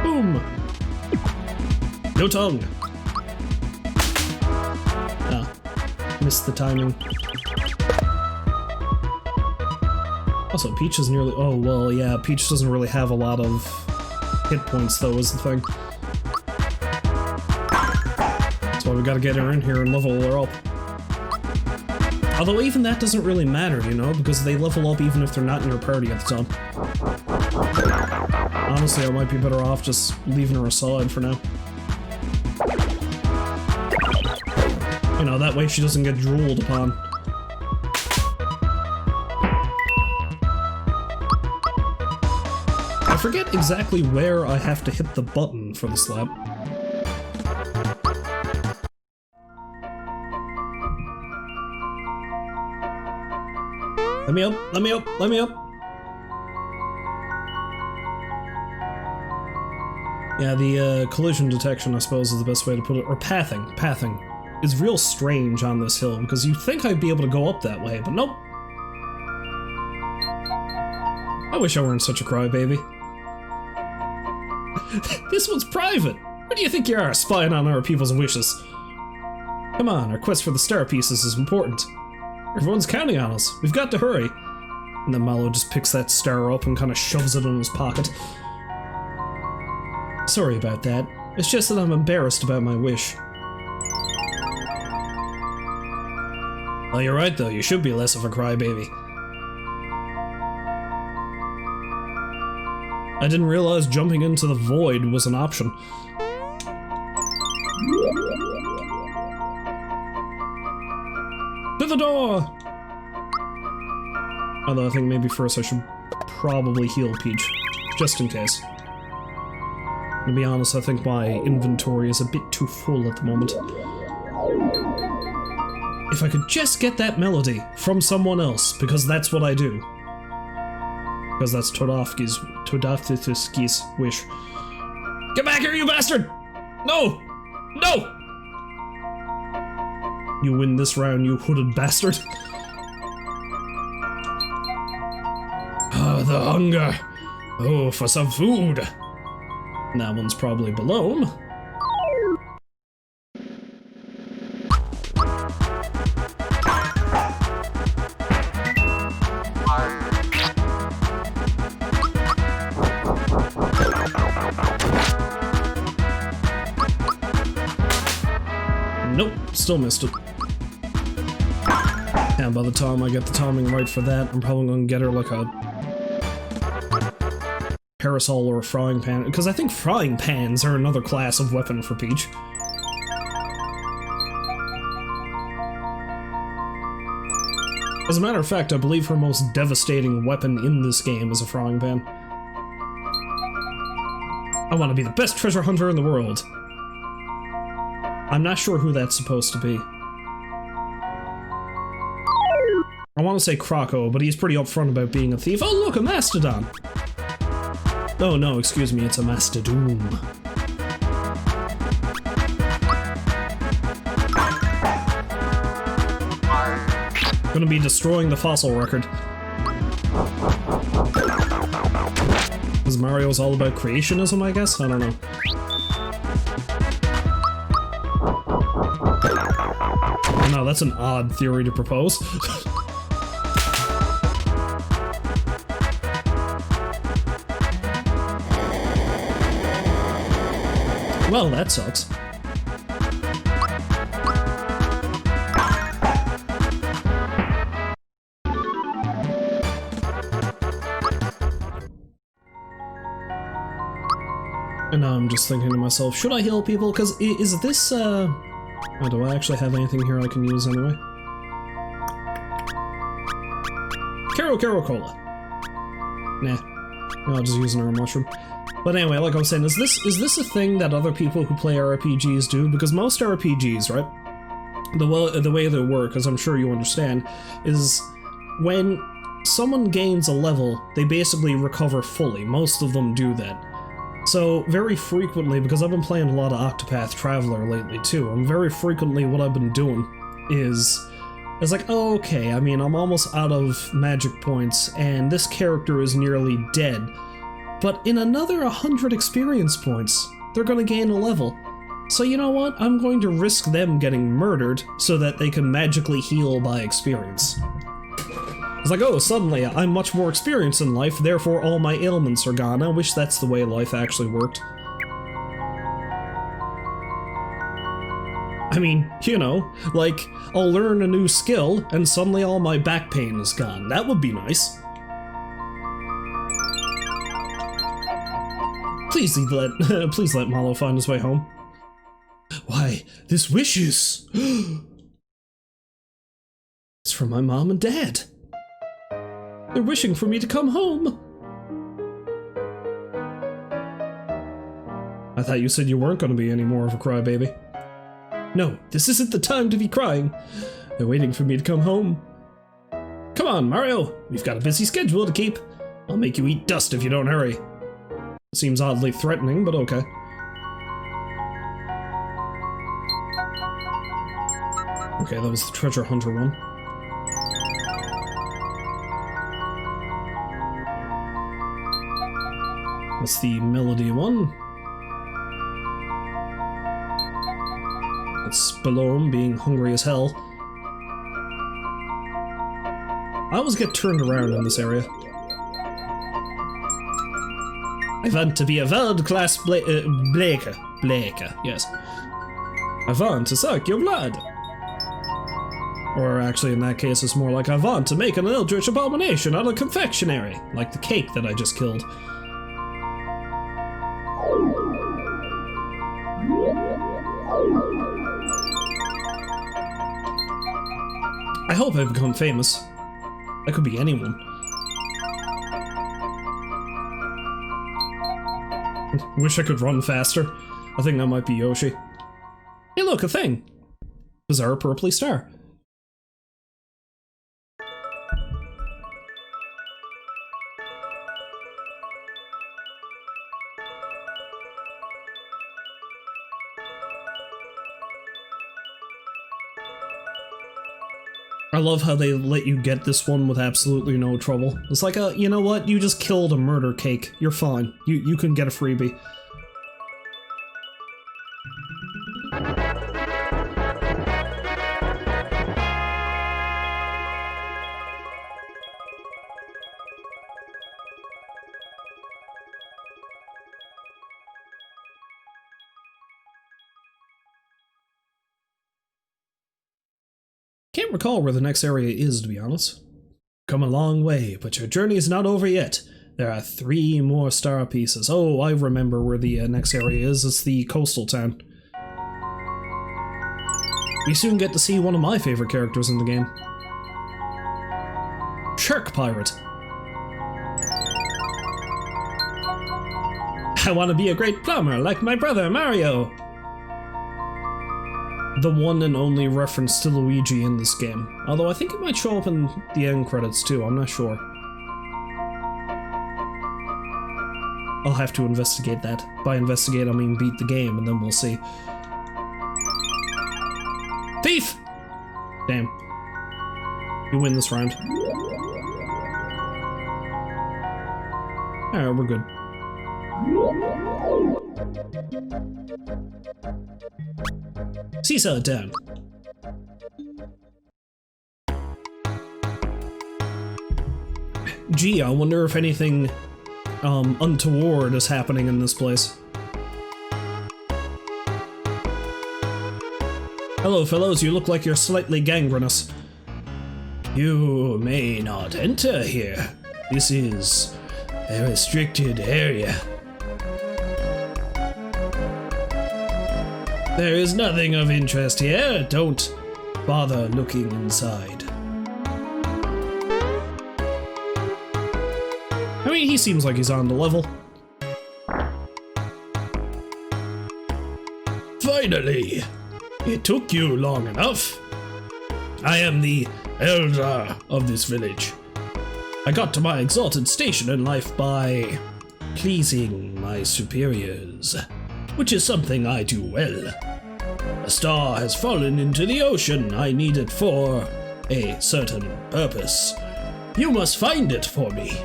Boom! No tongue. Ah, missed the timing. Also, Peach is nearly— oh, well, yeah, Peach doesn't really have a lot of hit points, though, is the thing. That's why we gotta get her in here and level her up. Although even that doesn't really matter, you know, because they level up even if they're not in your party at the time. Honestly, I might be better off just leaving her aside for now. You know, that way she doesn't get drooled upon. I forget exactly where I have to hit the button for the slap. Let me up, let me up, let me up! Yeah, the collision detection, I suppose, is the best way to put it. Or pathing. Pathing is real strange on this hill, because you'd think I'd be able to go up that way, but nope. I wish I weren't such a crybaby. This one's private! Who do you think you are, spying on our people's wishes? Come on, our quest for the star pieces is important. Everyone's counting on us. We've got to hurry. And then Mallow just picks that star up and kind of shoves it in his pocket. Sorry about that. It's just that I'm embarrassed about my wish. Well, you're right though, you should be less of a crybaby. I didn't realize jumping into the void was an option. To the door! Although I think maybe first I should probably heal Peach, just in case. To be honest, I think my inventory is a bit too full at the moment. If I could just get that melody from someone else, because that's what I do. Because that's Todafki's wish. Get back here, you bastard! No! No! You win this round, you hooded bastard. Ah, the hunger. Oh, for some food. That one's probably below him. Nope, still missed it. And by the time I get the timing right for that, I'm probably gonna get her like a parasol or a frying pan, because I think frying pans are another class of weapon for Peach. As a matter of fact, I believe her most devastating weapon in this game is a frying pan. I want to be the best treasure hunter in the world. I'm not sure who that's supposed to be. I want to say Croco, but he's pretty upfront about being a thief. Oh look, a Mastodon! Oh no, excuse me, it's a Mastadoom. Gonna be destroying the fossil record. Because Mario's all about creationism, I guess? I don't know. No, that's an odd theory to propose. Well, that sucks. And now I'm just thinking to myself, should I heal people? Because is this, oh, do I actually have anything here I can use anyway? Kero Cola. Nah. I'll just use another mushroom. But anyway, like I was saying, is this a thing that other people who play RPGs do? Because most RPGs, right? The way they work, as I'm sure you understand, is when someone gains a level, they basically recover fully. Most of them do that. So, very frequently, because I've been playing a lot of Octopath Traveler lately too, and very frequently what I've been doing is like, oh, okay, I mean, I'm almost out of magic points, and this character is nearly dead. But in another 100 experience points, they're gonna gain a level. So you know what? I'm going to risk them getting murdered so that they can magically heal by experience. It's like, oh, suddenly I'm much more experienced in life, therefore all my ailments are gone. I wish that's the way life actually worked. I mean, you know, like, I'll learn a new skill and suddenly all my back pain is gone. That would be nice. Please let Mallow find his way home. Why, this wish is... It's from my mom and dad. They're wishing for me to come home. I thought you said you weren't going to be any more of a crybaby. No, this isn't the time to be crying. They're waiting for me to come home. Come on, Mario. We've got a busy schedule to keep. I'll make you eat dust if you don't hurry. Seems oddly threatening, but okay. Okay, that was the treasure hunter one. That's the melody one. That's Spallone being hungry as hell. I always get turned around in this area. I want to be a world-class Blaker. Blaker, yes. I want to suck your blood. Or actually, in that case, it's more like I want to make an eldritch abomination out of confectionery, like the cake that I just killed. I hope I become famous. That could be anyone. Wish I could run faster. I think that might be Yoshi. Hey look, a thing! Bizarre purpley star. I love how they let you get this one with absolutely no trouble. It's like, you know what? You just killed a murder cake. You're fine. You can get a freebie. Can't recall where the next area is, to be honest. Come a long way, but your journey is not over yet. There are 3 more star pieces. Oh, I remember where the next area is. It's the coastal town. We soon get to see one of my favorite characters in the game. Shark Pirate. I want to be a great plumber like my brother Mario. The one and only reference to Luigi in this game. Although I think it might show up in the end credits too, I'm not sure. I'll have to investigate that. By investigate, I mean beat the game, and then we'll see. Thief! Damn. You win this round. Alright, we're good. Seesaw down. Gee, I wonder if anything untoward is happening in this place. Hello, fellows, you look like you're slightly gangrenous. You may not enter here. This is a restricted area. There is nothing of interest here. Don't bother looking inside. I mean, he seems like he's on the level. Finally! It took you long enough. I am the elder of this village. I got to my exalted station in life by pleasing my superiors, which is something I do well. A star has fallen into the ocean. I need it for a certain purpose. You must find it for me.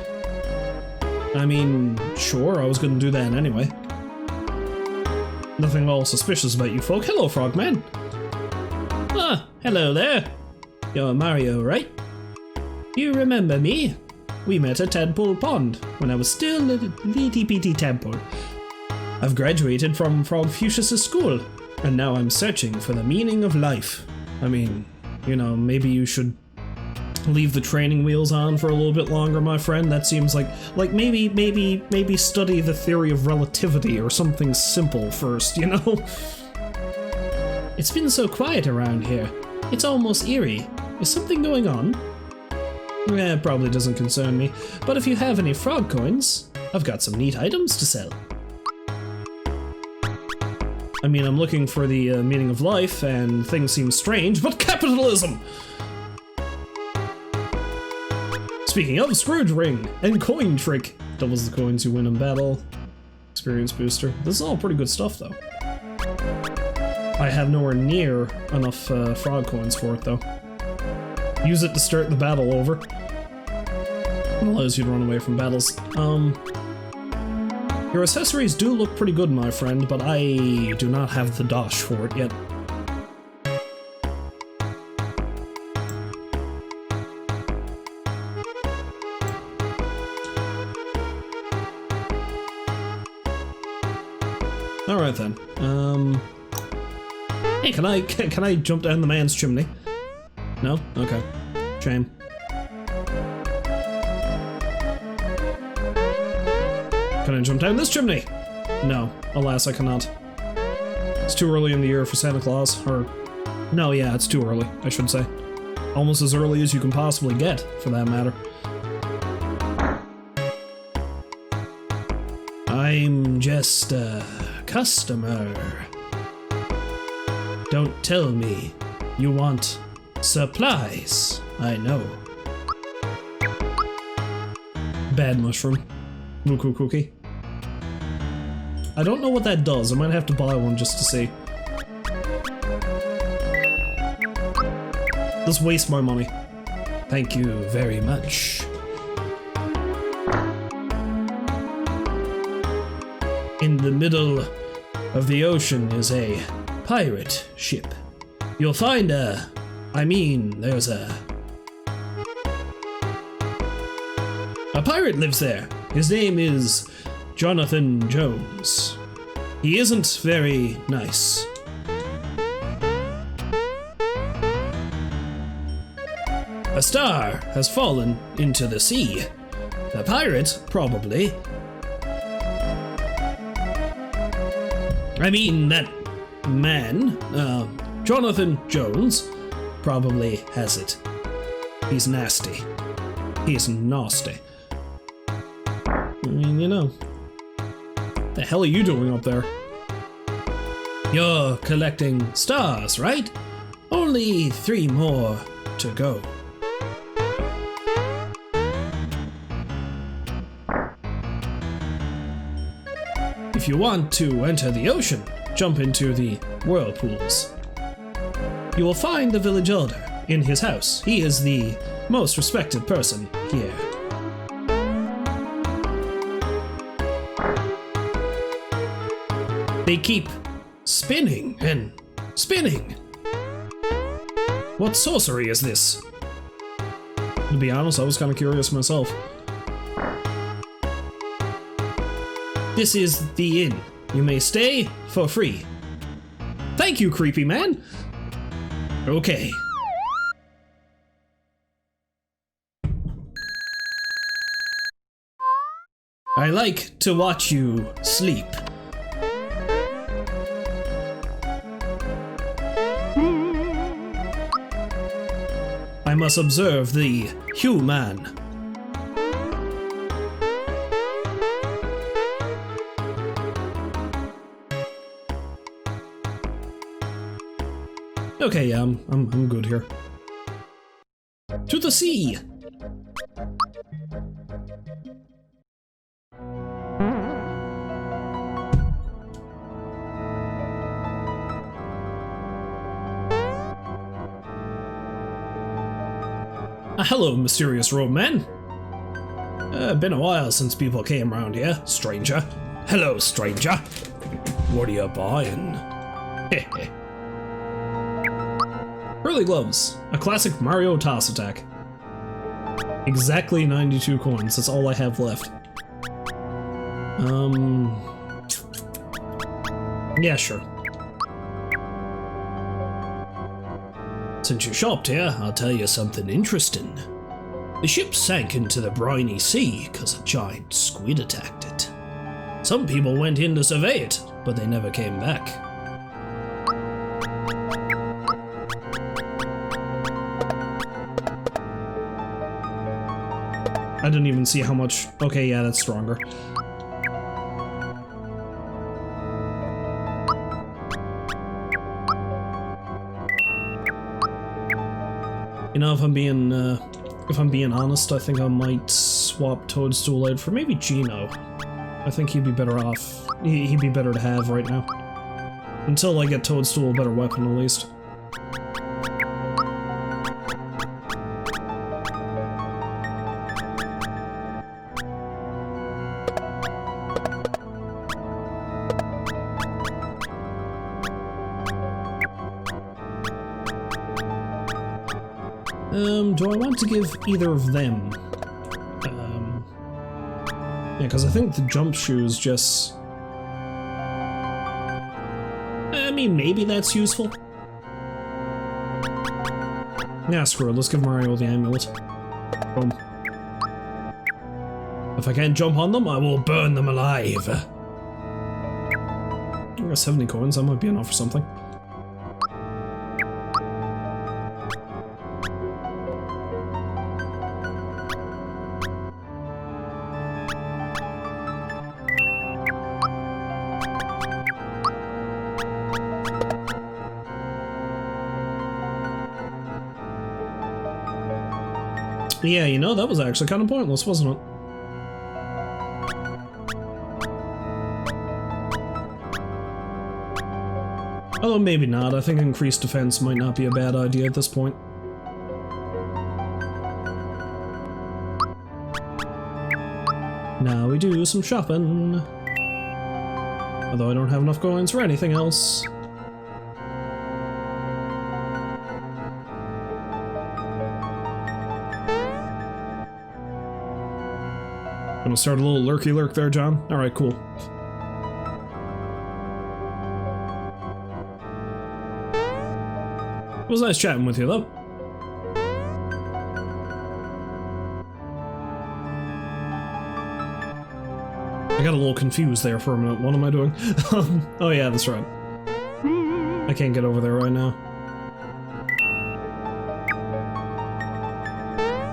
I mean, sure, I was gonna do that anyway. Nothing at all suspicious about you folk. Hello, Frogman. Ah, hello there. You're Mario, right? You remember me? We met at Tadpole Pond when I was still a itty-bitty tadpole. I've graduated from Frogfucius' school, and now I'm searching for the meaning of life. I mean, you know, maybe you should leave the training wheels on for a little bit longer, my friend. That seems like maybe study the theory of relativity or something simple first, you know? It's been so quiet around here. It's almost eerie. Is something going on? It probably doesn't concern me, but if you have any frog coins, I've got some neat items to sell. I mean, I'm looking for the meaning of life, and things seem strange, but capitalism! Speaking of, Scrooge Ring and Coin Trick. Doubles the coins you win in battle. Experience booster. This is all pretty good stuff, though. I have nowhere near enough frog coins for it, though. Use it to start the battle over. It allows you to run away from battles. Your accessories do look pretty good, my friend, but I do not have the dosh for it yet. Alright then. Hey, can I jump down the man's chimney? No? Okay. Shame. Can I jump down this chimney? No. Alas, I cannot. It's too early in the year for Santa Claus, or... No, yeah, it's too early, I should say. Almost as early as you can possibly get, for that matter. I'm just a customer. Don't tell me you want supplies. I know. Bad mushroom. Muku cookie. I don't know what that does. I might have to buy one just to see. Let's waste my money. Thank you very much. In the middle of the ocean is a pirate ship. You'll find there's a pirate lives there. His name is Jonathan Jones. He isn't very nice. A star has fallen into the sea. A pirate, probably. I mean, that man, Jonathan Jones, probably has it. He's nasty. He's nasty. I mean, you know. The hell are you doing up there? You're collecting stars, right? Only 3 more to go. If you want to enter the ocean, jump into the whirlpools. You will find the village elder in his house. He is the most respected person here. They keep spinning and spinning. What sorcery is this? To be honest, I was kind of curious myself. This is the inn. You may stay for free. Thank you, creepy man. Okay. I like to watch you sleep. I must observe the human. Okay, yeah, I'm good here. To the sea! Hello, mysterious roadman. Been a while since people came around here, stranger. Hello, stranger. What are you buying? Heh. Early gloves, a classic Mario toss attack. Exactly 92 coins, that's all I have left. Yeah, sure. Since you shopped here, I'll tell you something interesting. The ship sank into the briny sea because a giant squid attacked it. Some people went in to survey it, but they never came back. I didn't even see how much... Okay, yeah, that's stronger. You know, if I'm being honest, I think I might swap Toadstool out for maybe Gino. I think he'd be better off. He'd be better to have right now. Until I get Toadstool a better weapon, at least. Do I want to give either of them? Yeah, because I think the jump shoes just... mean, maybe that's useful. Yeah, screw it, let's give Mario the amulet. Boom. If I can't jump on them, I will burn them alive. I got 70 coins, that might be enough for something. Yeah, you know, that was actually kind of pointless, wasn't it? Although maybe not, I think increased defense might not be a bad idea at this point. Now we do some shopping. Although I don't have enough coins for anything else. Gonna start a little lurky lurk there, John? Alright, cool. It was nice chatting with you, though. I got a little confused there for a minute. What am I doing? Oh yeah, that's right. I can't get over there right now.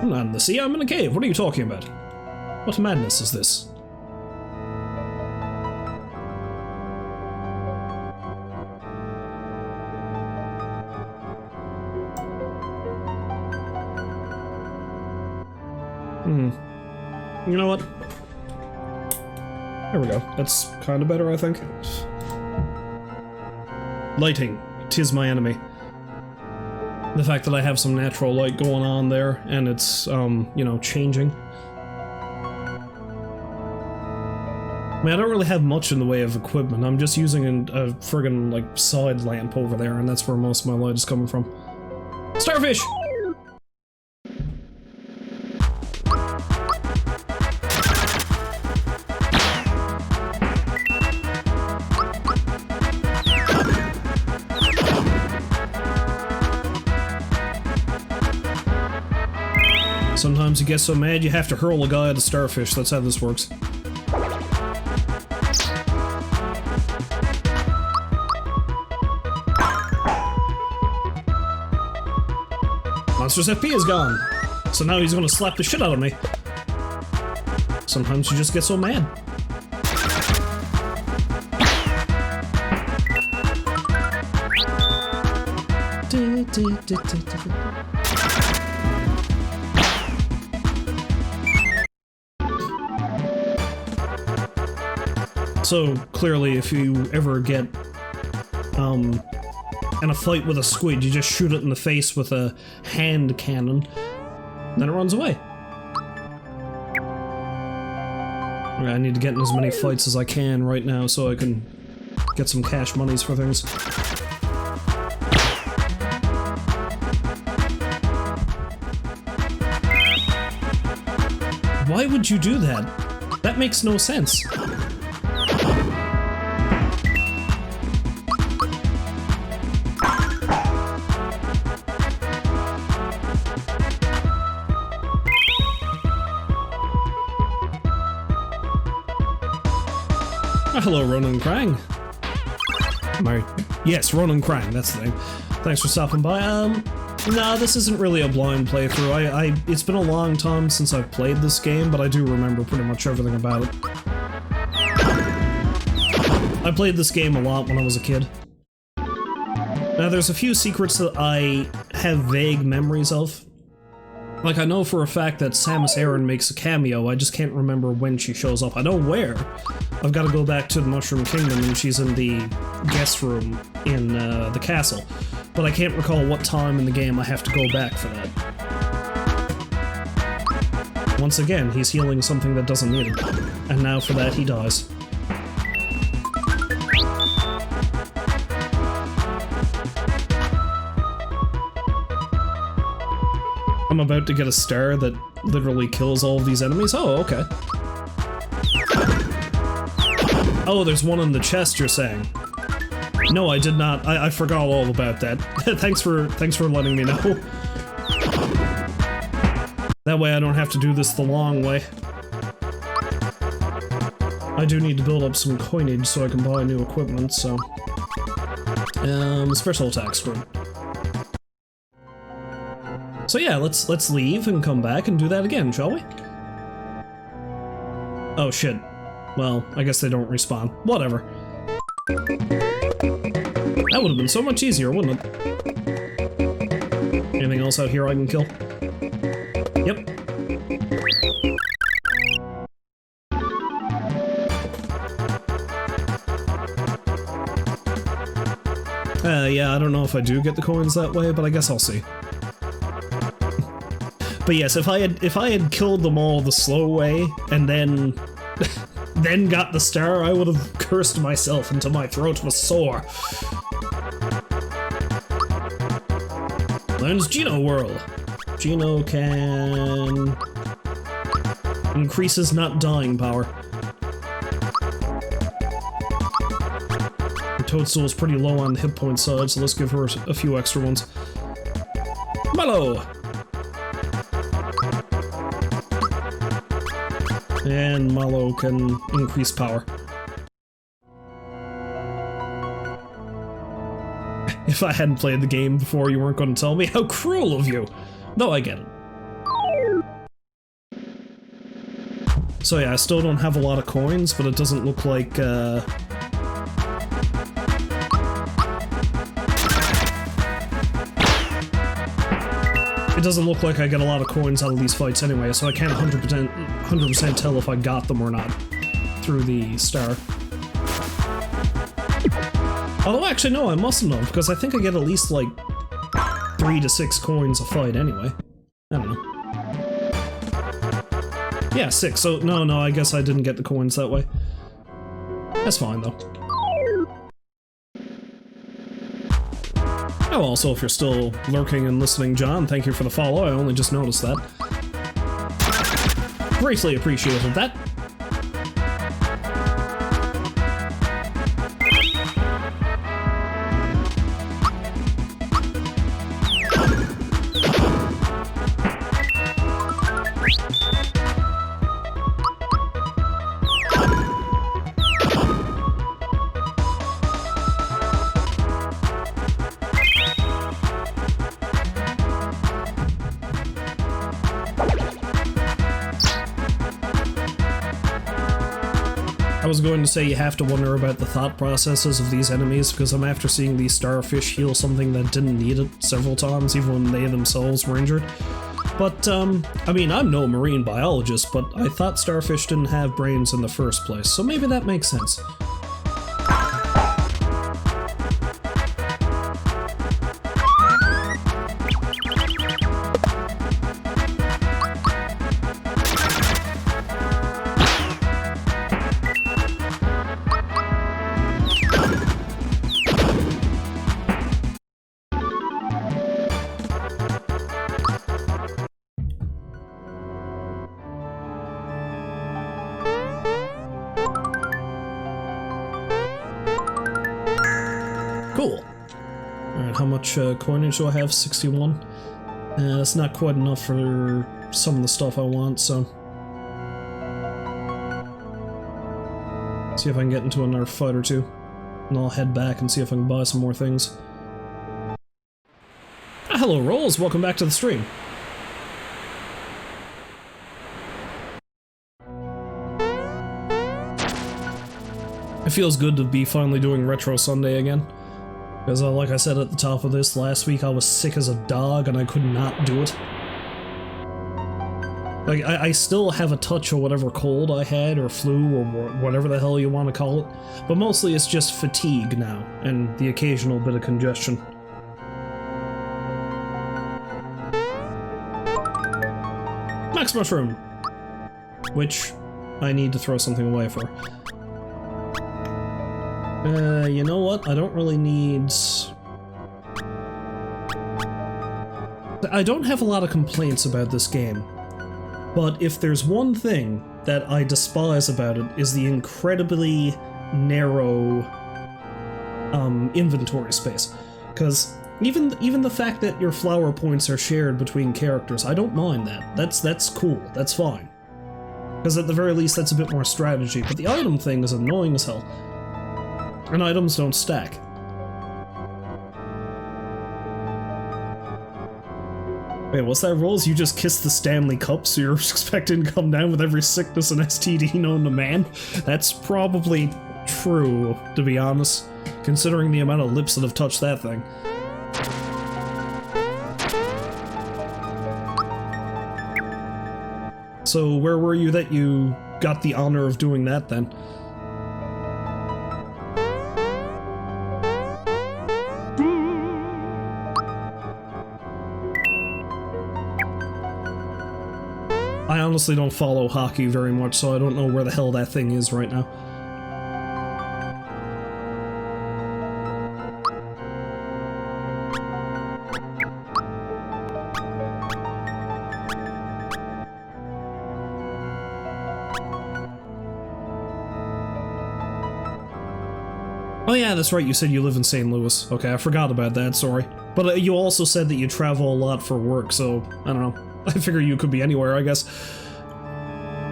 I'm not in the sea, I'm in a cave. What are you talking about? What madness is this? You know what? There we go. That's kind of better, I think. Lighting. 'Tis my enemy. The fact that I have some natural light going on there, and it's, you know, changing. I mean, I don't really have much in the way of equipment. I'm just using a friggin' like side lamp over there, and that's where most of my light is coming from. Starfish! Sometimes you get so mad you have to hurl a guy at a starfish. That's how this works. Monster's FP is gone, so now he's gonna slap the shit out of me. Sometimes you just get so mad. So clearly, if you ever get in a fight with a squid, you just shoot it in the face with a hand cannon, then it runs away. I need to get in as many fights as I can right now so I can get some cash monies for things. Why would you do that? That makes no sense. Hello, Ronan Krang. Yes, Ronan Krang, that's the name. Thanks for stopping by. No, this isn't really a blind playthrough. It's been a long time since I've played this game, but I do remember pretty much everything about it. I played this game a lot when I was a kid. Now, there's a few secrets that I have vague memories of. Like, I know for a fact that Samus Aran makes a cameo, I just can't remember when she shows up. I know where. I've got to go back to the Mushroom Kingdom, and she's in the guest room in the castle. But I can't recall what time in the game I have to go back for that. Once again, he's healing something that doesn't need it. And now for that, he dies. I'm about to get a star that literally kills all of these enemies? Oh, okay. Oh, there's one in the chest, you're saying? No, I did not. I forgot all about that. Thanks for letting me know. That way I don't have to do this the long way. I do need to build up some coinage so I can buy new equipment, so... special attack screw. So yeah, let's leave and come back and do that again, shall we? Oh shit. Well, I guess they don't respawn. Whatever. That would have been so much easier, wouldn't it? Anything else out here I can kill? Yep. Yeah, I don't know if I do get the coins that way, but I guess I'll see. But yes, if I had killed them all the slow way and then then got the star, I would have cursed myself until my throat was sore. Learns Geno Whirl. Geno can increases not dying power. The Toadstool is pretty low on the hit point side, so let's give her a few extra ones. Mallow! And Mallow can increase power. If I hadn't played the game before, you weren't going to tell me. How cruel of you! No, I get it. So yeah, I still don't have a lot of coins, but it doesn't look like, it doesn't look like I get a lot of coins out of these fights anyway, so I can't 100% tell if I got them or not through the star. Although, actually, no, I mustn't have, because I think I get at least, like, 3 to 6 coins a fight anyway. I don't know. Yeah, 6, so no, I guess I didn't get the coins that way. That's fine, though. Oh, also, if you're still lurking and listening, John, thank you for the follow. I only just noticed that. Greatly appreciated that. I was going to say you have to wonder about the thought processes of these enemies, because I'm after seeing these starfish heal something that didn't need it several times, even when they themselves were injured. But, I mean, I'm no marine biologist, but I thought starfish didn't have brains in the first place, so maybe that makes sense. Cool. Alright, how much coinage do I have? 61? That's not quite enough for some of the stuff I want, so... see if I can get into another fight or two. And I'll head back and see if I can buy some more things. Ah, hello, Rolls! Welcome back to the stream. It feels good to be finally doing Retro Sunday again. Because, like I said at the top of this, last week I was sick as a dog and I could not do it. Like, I still have a touch of whatever cold I had, or flu, or whatever the hell you want to call it, but mostly it's just fatigue now, and the occasional bit of congestion. Max Mushroom! Which I need to throw something away for. You know what? I don't really need... I don't have a lot of complaints about this game, but if there's one thing that I despise about it is the incredibly narrow inventory space. Because even the fact that your flower points are shared between characters, I don't mind that. That's cool. That's fine. Because at the very least, that's a bit more strategy. But the item thing is annoying as hell. And items don't stack. Wait, what's that, Rolls? You just kissed the Stanley Cup, so you're expecting to come down with every sickness and STD known to man? That's probably true, to be honest, considering the amount of lips that have touched that thing. So where were you that you got the honor of doing that then? I honestly don't follow hockey very much, so I don't know where the hell that thing is right now. Oh yeah, that's right, you said you live in St. Louis. Okay, I forgot about that, sorry. But you also said that you travel a lot for work, so, I don't know. I figure you could be anywhere, I guess.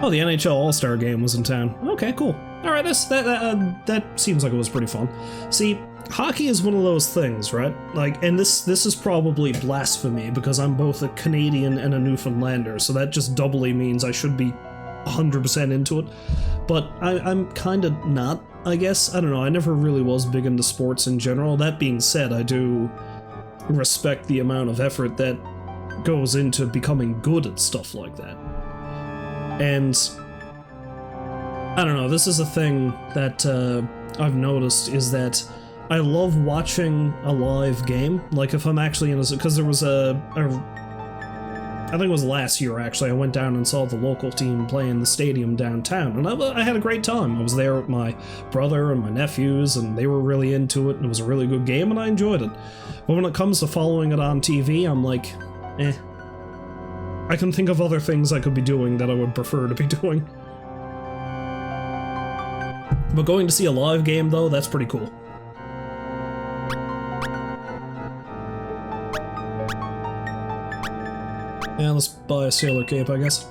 Oh, the NHL All-Star game was in town. Okay, cool. Alright, that seems like it was pretty fun. See, hockey is one of those things, right? Like, and this is probably blasphemy, because I'm both a Canadian and a Newfoundlander, so that just doubly means I should be 100% into it. But I'm kinda not, I guess. I don't know, I never really was big into sports in general. That being said, I do respect the amount of effort that goes into becoming good at stuff like that. And I don't know, this is a thing that I've noticed, is that I love watching a live game. Like if I'm actually in a, because there was I think it was last year actually, I went down and saw the local team play in the stadium downtown, and I had a great time. I was there with my brother and my nephews, and they were really into it, and it was a really good game, and I enjoyed it. But when it comes to following it on TV, I'm like, eh. I can think of other things I could be doing that I would prefer to be doing. But going to see a live game, though, that's pretty cool. Yeah, let's buy a sailor cape, I guess.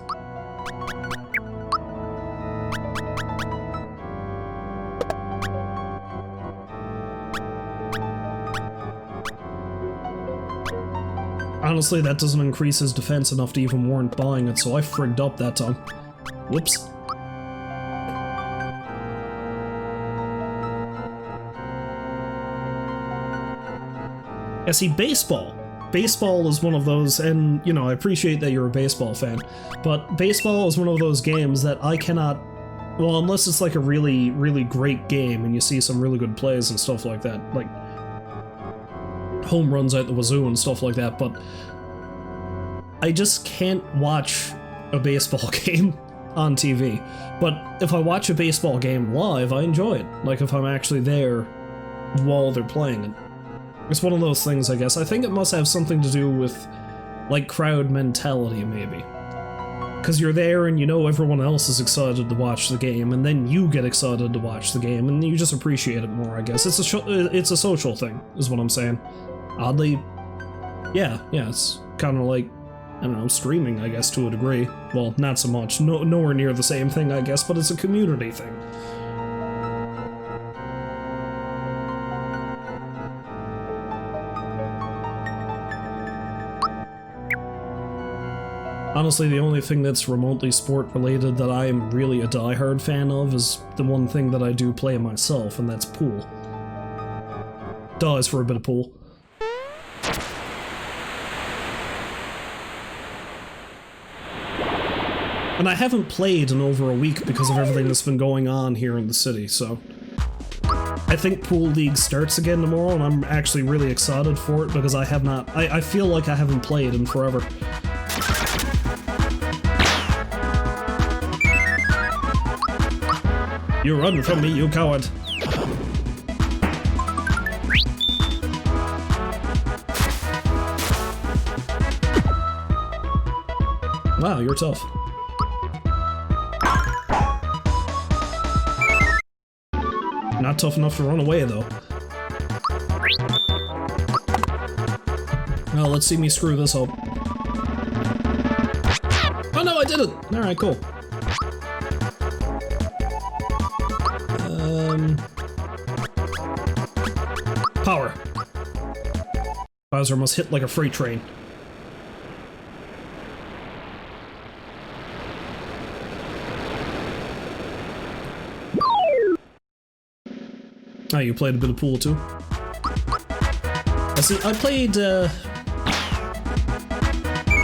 Honestly, that doesn't increase his defense enough to even warrant buying it, so I frigged up that time. Whoops. Yeah, see, baseball. Baseball is one of those, and, you know, I appreciate that you're a baseball fan, but baseball is one of those games that I cannot, well, unless it's like a really, really great game and you see some really good plays and stuff like that, like home runs out the wazoo and stuff like that, but I just can't watch a baseball game on TV. But if I watch a baseball game live, I enjoy it. Like if I'm actually there while they're playing it. It's one of those things, I guess. I think it must have something to do with, like, crowd mentality, maybe. Because you're there and you know everyone else is excited to watch the game, and then you get excited to watch the game, and you just appreciate it more, I guess. It's a social thing, is what I'm saying. Oddly, yeah, it's kind of like, I don't know, streaming, I guess, to a degree. Well, not so much. Nowhere near the same thing, I guess, but it's a community thing. Honestly, the only thing that's remotely sport-related that I am really a die-hard fan of is the one thing that I do play myself, and that's pool. Dies for a bit of pool. And I haven't played in over a week because of everything that's been going on here in the city, so... I think Pool League starts again tomorrow, and I'm actually really excited for it because I have not... I feel like I haven't played in forever. You run from me, you coward! Wow, you're tough. Not tough enough to run away, though. Well, let's see me screw this up. Oh no, I did it! Alright, cool. Power. Bowser must hit like a freight train. Oh, you played a bit of pool too? I see, I played,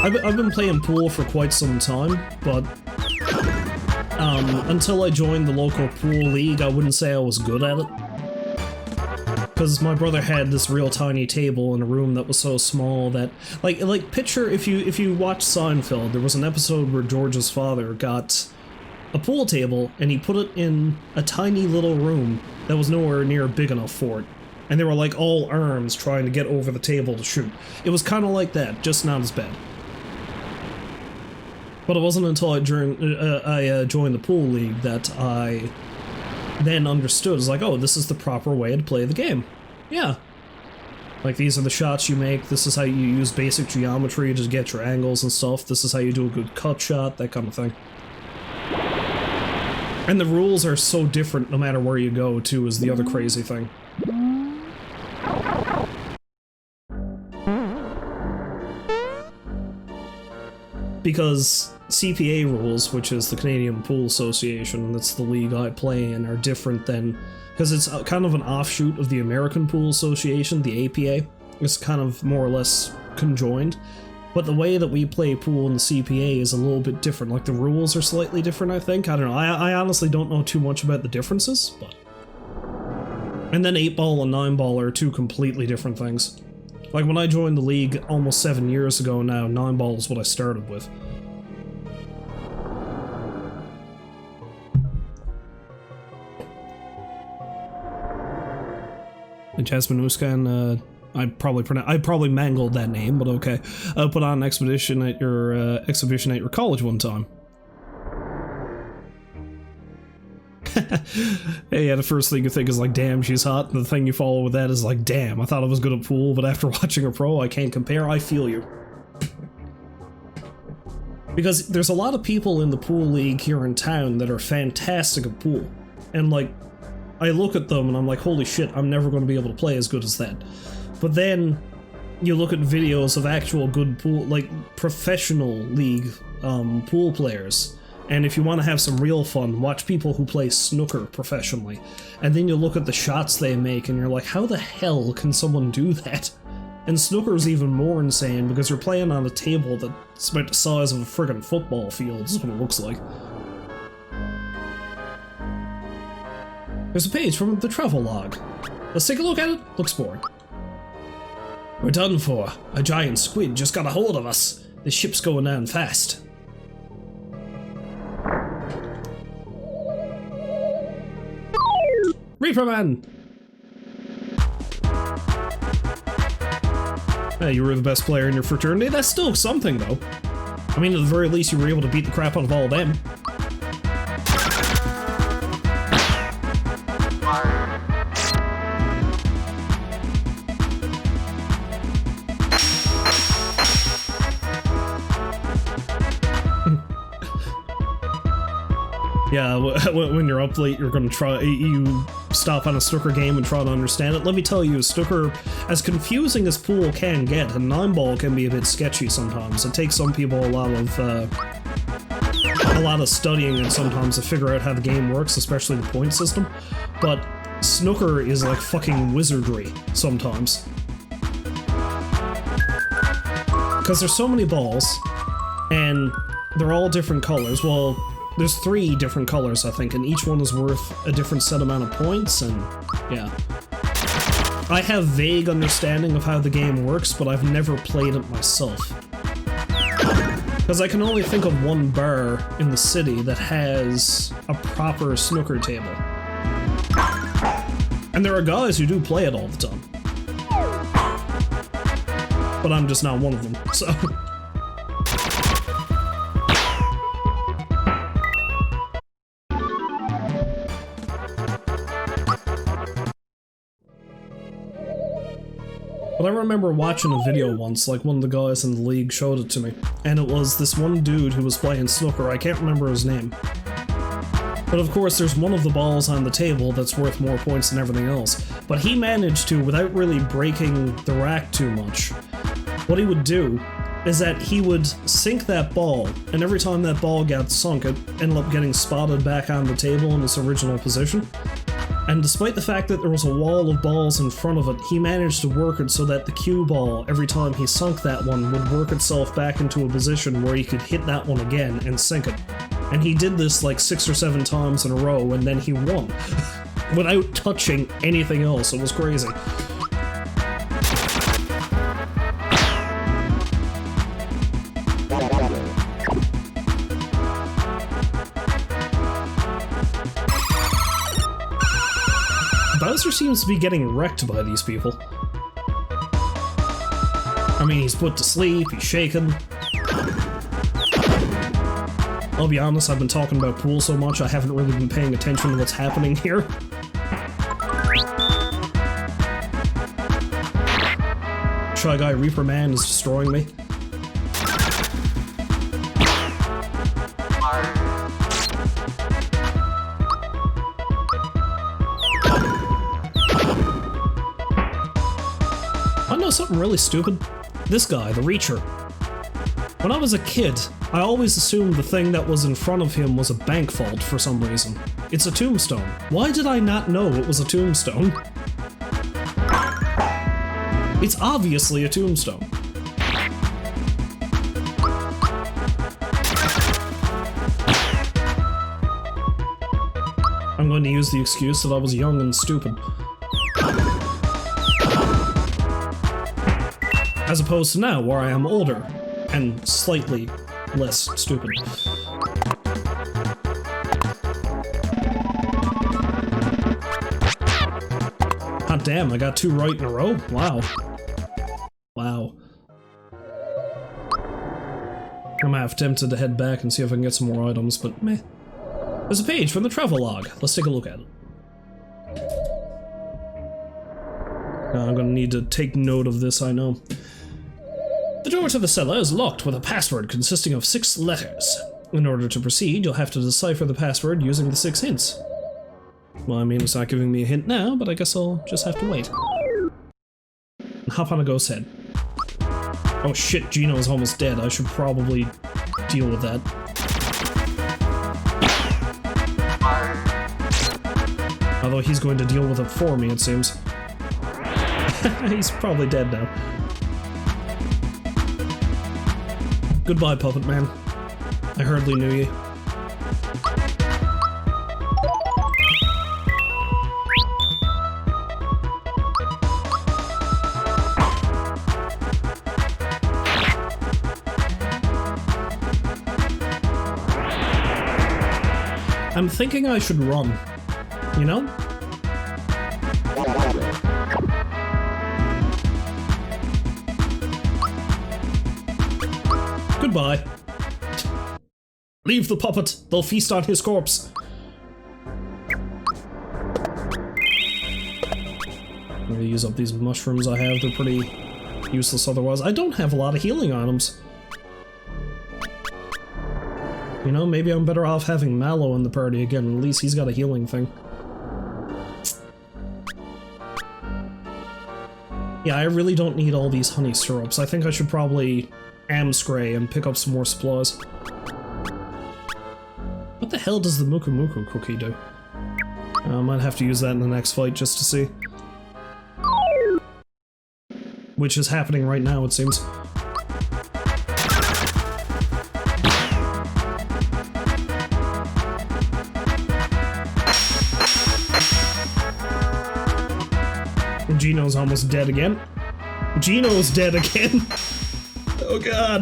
I've been playing pool for quite some time, but, until I joined the local pool league, I wouldn't say I was good at it. Because my brother had this real tiny table in a room that was so small that, like picture, if you watch Seinfeld, there was an episode where George's father got a pool table and he put it in a tiny little room that was nowhere near big enough for it. And they were like all arms trying to get over the table to shoot. It was kind of like that, just not as bad. But it wasn't until I joined the pool league that I then understood. It's like, oh, this is the proper way to play the game. Yeah. Like, these are the shots you make, this is how you use basic geometry to get your angles and stuff, this is how you do a good cut shot, that kind of thing. And the rules are so different no matter where you go, too, is the other crazy thing. Because CPA rules, which is the Canadian Pool Association, that's the league I play in, are different than... Because it's kind of an offshoot of the American Pool Association, the APA. It's kind of more or less conjoined. But the way that we play pool in the CPA is a little bit different. Like, the rules are slightly different, I think. I don't know. I honestly don't know too much about the differences, but... And then 8-ball and 9-ball are two completely different things. Like, when I joined the league almost 7 years ago now, 9-ball is what I started with. And Jasmine Uskan, I probably mangled that name, but okay. Put on an exhibition at your college one time. Yeah, the first thing you think is like, damn, she's hot, and the thing you follow with that is like, damn, I thought I was good at pool, but after watching a pro, I can't compare. I feel you. Because there's a lot of people in the pool league here in town that are fantastic at pool, and like, I look at them and I'm like, holy shit, I'm never going to be able to play as good as that. But then you look at videos of actual good pool, like professional league pool players, and if you want to have some real fun, watch people who play snooker professionally. And then you look at the shots they make and you're like, how the hell can someone do that? And snooker's even more insane because you're playing on a table that's about the size of a friggin' football field, is what it looks like. There's a page from the travel log. Let's take a look at it. Looks boring. We're done for. A giant squid just got a hold of us. The ship's going down fast. Reaper Man! Hey, you were the best player in your fraternity. That's still something, though. I mean, at the very least, you were able to beat the crap out of all of them. Yeah, when you're up late, you're gonna you stop on a snooker game and try to understand it. Let me tell you, snooker, as confusing as pool can get, and 9-ball can be a bit sketchy sometimes. It takes some people a lot of studying and sometimes to figure out how the game works, especially the point system. But snooker is like fucking wizardry sometimes. Because there's so many balls, and they're all different colors. Well, there's 3 different colors, I think, and each one is worth a different set amount of points, and yeah. I have vague understanding of how the game works, but I've never played it myself. Because I can only think of one bar in the city that has a proper snooker table. And there are guys who do play it all the time. But I'm just not one of them, so... But But I remember watching a video once, like one of the guys in the league showed it to me, and it was this one dude who was playing snooker. I can't remember his name. But of course, there's one of the balls on the table that's worth more points than everything else. But he managed to, without really breaking the rack too much, what he would do is that he would sink that ball, and every time that ball got sunk, it ended up getting spotted back on the table in its original position. And despite the fact that there was a wall of balls in front of it, he managed to work it so that the cue ball, every time he sunk that one, would work itself back into a position where he could hit that one again and sink it. And he did this like 6 or 7 times in a row, and then he won. Without touching anything else. It was crazy. Bowser seems to be getting wrecked by these people. I mean, he's put to sleep, he's shaken. I'll be honest, I've been talking about pool so much I haven't really been paying attention to what's happening here. Shy Guy Reaper Man is destroying me. I know something really stupid. This guy, the Reacher. When I was a kid, I always assumed the thing that was in front of him was a bank vault for some reason. It's a tombstone. Why did I not know it was a tombstone? It's obviously a tombstone. I'm going to use the excuse that I was young and stupid. As opposed to now, where I am older and slightly less stupid. Hot damn, I got 2 right in a row? Wow. Wow. I'm half tempted to head back and see if I can get some more items, but meh. There's a page from the travel log. Let's take a look at it. I'm gonna need to take note of this, I know. The door to the cellar is locked with a password consisting of 6 letters. In order to proceed, you'll have to decipher the password using the 6 hints. Well, I mean, it's not giving me a hint now, but I guess I'll just have to wait. Hop on a ghost head. Oh shit, Gino's almost dead. I should probably deal with that. Although he's going to deal with it for me, it seems. He's probably dead now. Goodbye, Puppet Man. I hardly knew you. I'm thinking I should run. You know? Goodbye. Leave the puppet. They'll feast on his corpse. I'm gonna use up these mushrooms I have. They're pretty useless otherwise. I don't have a lot of healing items. You know, maybe I'm better off having Mallow in the party again. At least he's got a healing thing. Yeah, I really don't need all these honey syrups. I think I should probably Amscray and pick up some more supplies. What the hell does the Muku Muku cookie do? I might have to use that in the next fight just to see. Which is happening right now, it seems. Gino's almost dead again. Gino's dead again! Oh god!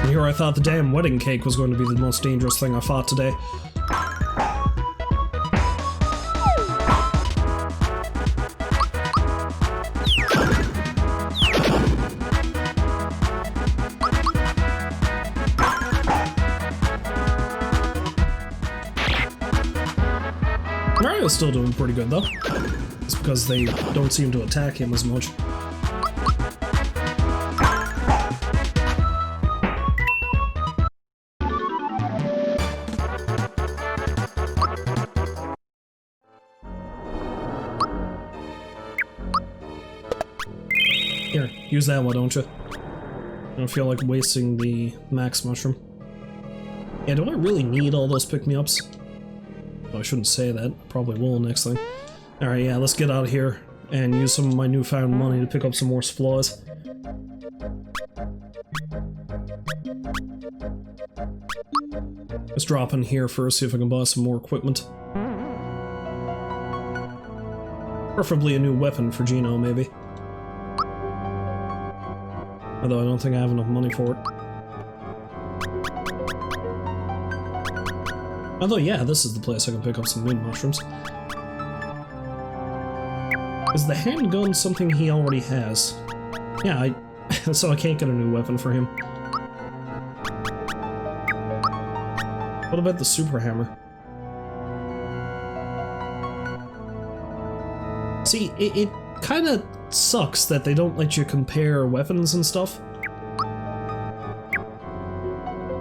Here I thought the damn wedding cake was going to be the most dangerous thing I fought today. Mario's still doing pretty good, though. It's because they don't seem to attack him as much. Here, use that one, don't you? I don't feel like wasting the max mushroom. Yeah, do I really need all those pick-me-ups? Oh, I shouldn't say that. Probably will next thing. Alright, yeah, let's get out of here and use some of my newfound money to pick up some more supplies. Let's drop in here first, see if I can buy some more equipment. Preferably a new weapon for Gino, maybe. Although I don't think I have enough money for it. Although, yeah, this is the place I can pick up some mid mushrooms. Is the handgun something he already has? Yeah, so I can't get a new weapon for him. What about the super hammer? See, it kind of sucks that they don't let you compare weapons and stuff.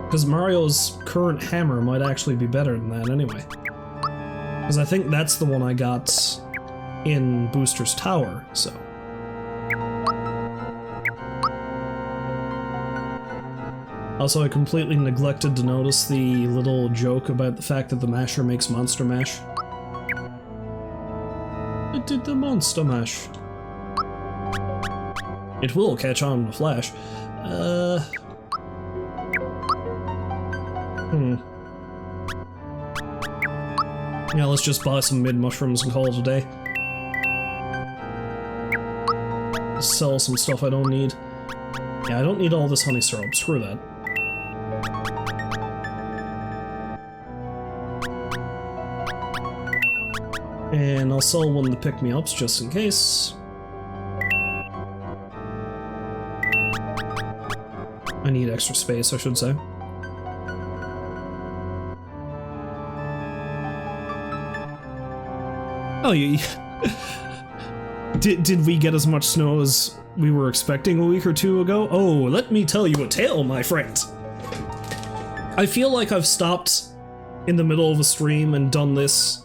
Because Mario's current hammer might actually be better than that anyway. Because I think that's the one I got in Booster's Tower, so. Also, I completely neglected to notice the little joke about the fact that the masher makes Monster Mash. It did the Monster Mash. It will catch on in a flash. Yeah, let's just buy some mid-mushrooms and call it a day. Sell some stuff I don't need. Yeah, I don't need all this honey syrup. Screw that. And I'll sell one of the pick-me-ups just in case. I need extra space, I should say. Oh, did we get as much snow as we were expecting a week or two ago? Oh, let me tell you a tale, my friend. I feel like I've stopped in the middle of a stream and done this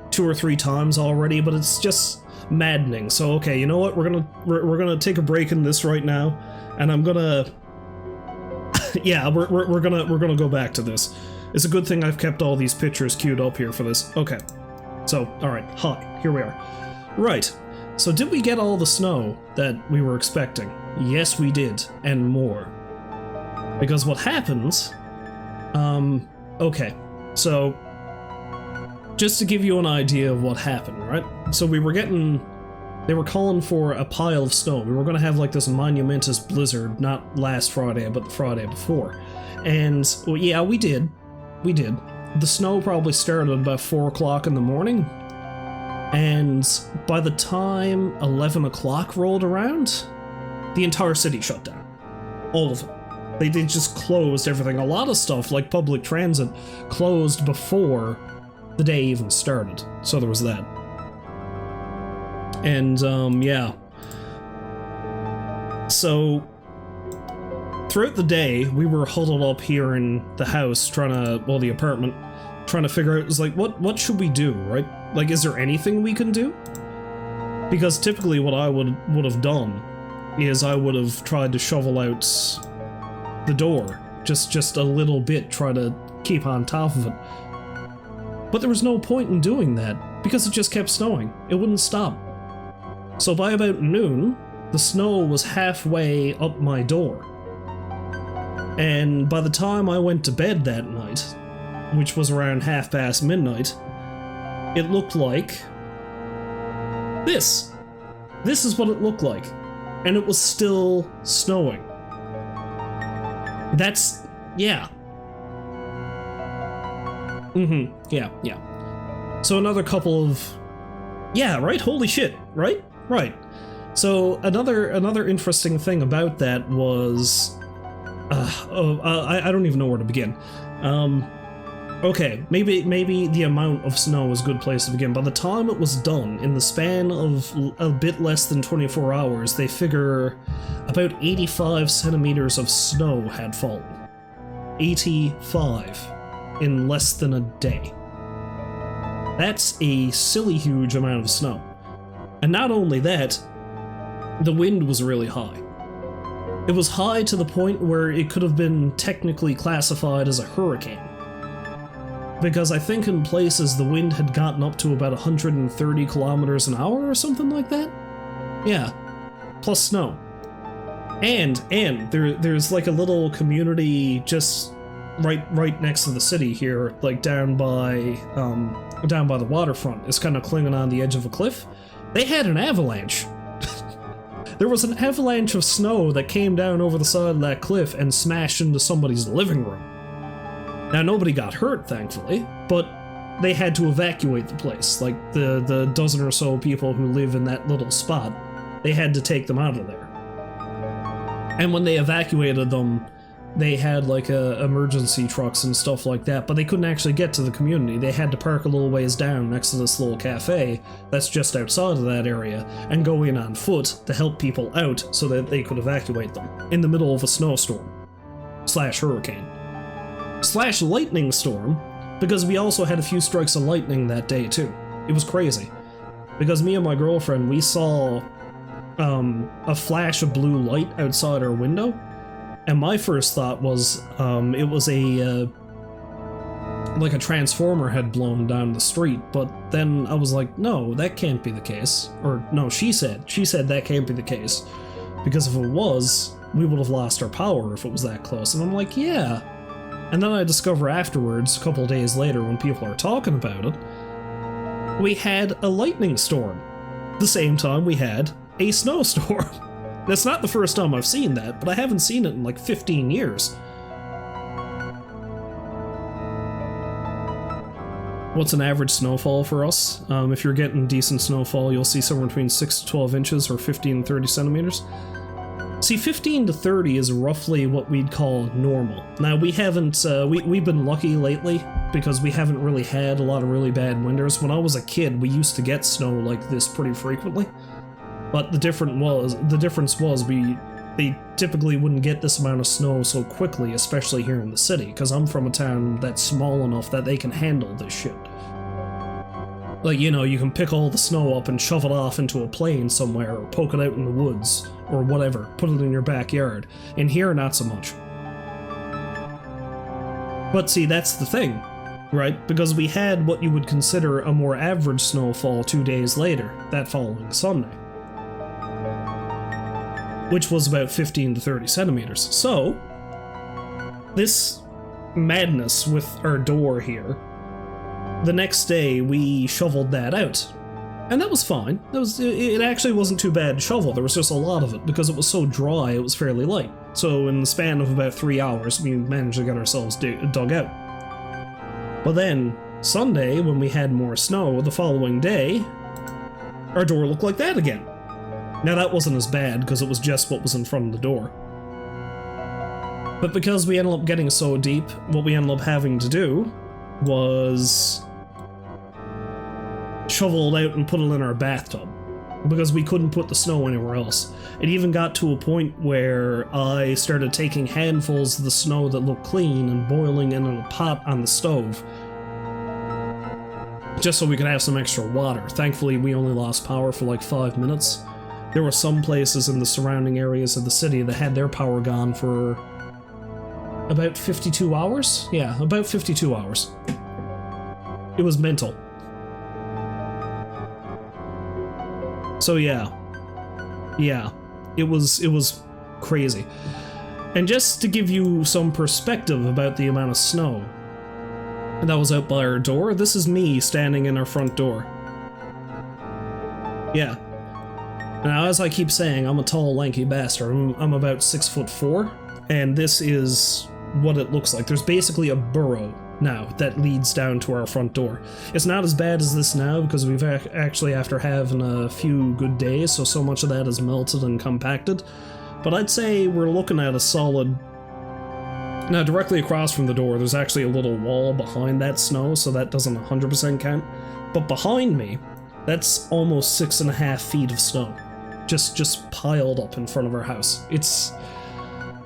2 or 3 times already, but it's just maddening. So okay, you know what? We're gonna take a break in this right now, and I'm gonna yeah, we're gonna go back to this. It's a good thing I've kept all these pictures queued up here for this. Okay. So, alright, hi, here we are. Right, so did we get all the snow that we were expecting? Yes, we did, and more. Because what happens... okay, so... just to give you an idea of what happened, right? So we were getting... they were calling for a pile of snow. We were gonna have like this monumentous blizzard, not last Friday, but the Friday before. And, well, yeah, we did. We did. The snow probably started at about 4 o'clock in the morning, and by the time 11 o'clock rolled around, the entire city shut down. All of it. They just closed everything. A lot of stuff, like public transit, closed before the day even started. So there was that. And, yeah. So, throughout the day, we were huddled up here in the house trying to, well, the apartment, trying to figure out, it was like, what should we do, right? Like, is there anything we can do? Because typically what I would have done is I would have tried to shovel out the door, just a little bit, try to keep on top of it. But there was no point in doing that, because it just kept snowing. It wouldn't stop. So by about noon, the snow was halfway up my door. And by the time I went to bed that night, which was around midnight, it looked like this. This is what it looked like. And it was still snowing. That's... yeah. Yeah. So another couple of... yeah, right? Holy shit, right? Right. So another interesting thing about that was... I don't even know where to begin. Okay, maybe the amount of snow is a good place to begin. By the time it was done, in the span of a bit less than 24 hours, they figure about 85 centimeters of snow had fallen. 85 in less than a day. That's a silly huge amount of snow. And not only that, the wind was really high. It was high to the point where it could have been technically classified as a hurricane. Because I think in places the wind had gotten up to about 130 kilometers an hour or something like that. Yeah, plus snow. And there's like a little community just right next to the city here, like down by the waterfront. It's kind of clinging on the edge of a cliff. They had an avalanche. There was an avalanche of snow that came down over the side of that cliff and smashed into somebody's living room. Now, nobody got hurt, thankfully, but they had to evacuate the place. Like, the dozen or so people who live in that little spot, they had to take them out of there. And when they evacuated them, they had, like, emergency trucks and stuff like that, but they couldn't actually get to the community. They had to park a little ways down next to this little cafe that's just outside of that area and go in on foot to help people out so that they could evacuate them in the middle of a snowstorm / hurricane / lightning storm, because we also had a few strikes of lightning that day too. It was crazy because me and my girlfriend, we saw a flash of blue light outside our window. And my first thought was, it was like a transformer had blown down the street, but then I was like, no, that can't be the case. Or, no, she said that can't be the case. Because if it was, we would have lost our power if it was that close. And I'm like, yeah. And then I discover afterwards, a couple of days later, when people are talking about it, we had a lightning storm. The same time we had a snowstorm. That's not the first time I've seen that, but I haven't seen it in like 15 years. What's an average snowfall for us? If you're getting decent snowfall, you'll see somewhere between 6 to 12 inches or 15 to 30 centimeters. See, 15 to 30 is roughly what we'd call normal. Now, we haven't, we've been lucky lately because we haven't really had a lot of really bad winters. When I was a kid, we used to get snow like this pretty frequently. But the difference was they typically wouldn't get this amount of snow so quickly, especially here in the city, because I'm from a town that's small enough that they can handle this shit. Like, you know, you can pick all the snow up and shove it off into a plane somewhere, or poke it out in the woods, or whatever, put it in your backyard. In here, not so much. But see, that's the thing, right? Because we had what you would consider a more average snowfall 2 days later, that following Sunday, which was about 15 to 30 centimeters. So, this madness with our door here, the next day we shoveled that out. And that was fine. It actually wasn't too bad to shovel. There was just a lot of it. Because it was so dry, it was fairly light. So in the span of about 3 hours, we managed to get ourselves dug out. But then, Sunday, when we had more snow, the following day, our door looked like that again. Now that wasn't as bad, because it was just what was in front of the door. But because we ended up getting so deep, what we ended up having to do was shovel it out and put it in our bathtub, because we couldn't put the snow anywhere else. It even got to a point where I started taking handfuls of the snow that looked clean and boiling it in a pot on the stove, just so we could have some extra water. Thankfully, we only lost power for like 5 minutes. There were some places in the surrounding areas of the city that had their power gone for about 52 hours? Yeah, about 52 hours. It was mental. So yeah, it was crazy. And just to give you some perspective about the amount of snow that was out by our door, this is me standing in our front door. Yeah. Now, as I keep saying, I'm a tall, lanky bastard. I'm about 6'4", and this is what it looks like. There's basically a burrow now that leads down to our front door. It's not as bad as this now because we've actually, after having a few good days, so much of that is melted and compacted. But I'd say we're looking at a solid Now, directly across from the door, there's actually a little wall behind that snow, so that doesn't 100% count. But behind me, that's almost 6.5 feet of snow. Just piled up in front of our house. It's...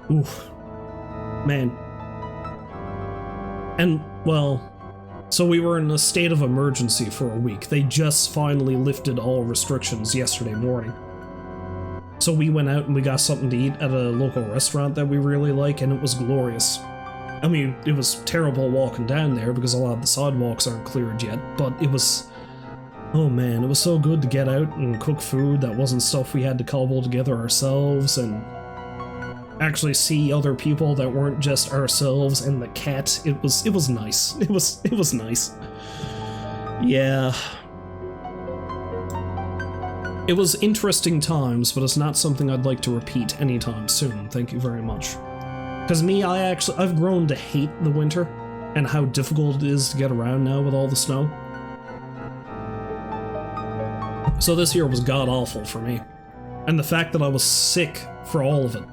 oof. Man. And, well... so we were in a state of emergency for a week. They just finally lifted all restrictions yesterday morning. So we went out and we got something to eat at a local restaurant that we really like, and it was glorious. I mean, it was terrible walking down there because a lot of the sidewalks aren't cleared yet, but it was... oh man, it was so good to get out and cook food that wasn't stuff we had to cobble together ourselves, and actually see other people that weren't just ourselves and the cat. It was nice. It was nice. Yeah. It was interesting times, but it's not something I'd like to repeat anytime soon, thank you very much. Because me, I've grown to hate the winter, and how difficult it is to get around now with all the snow. So this year was god-awful for me. And the fact that I was sick for all of it.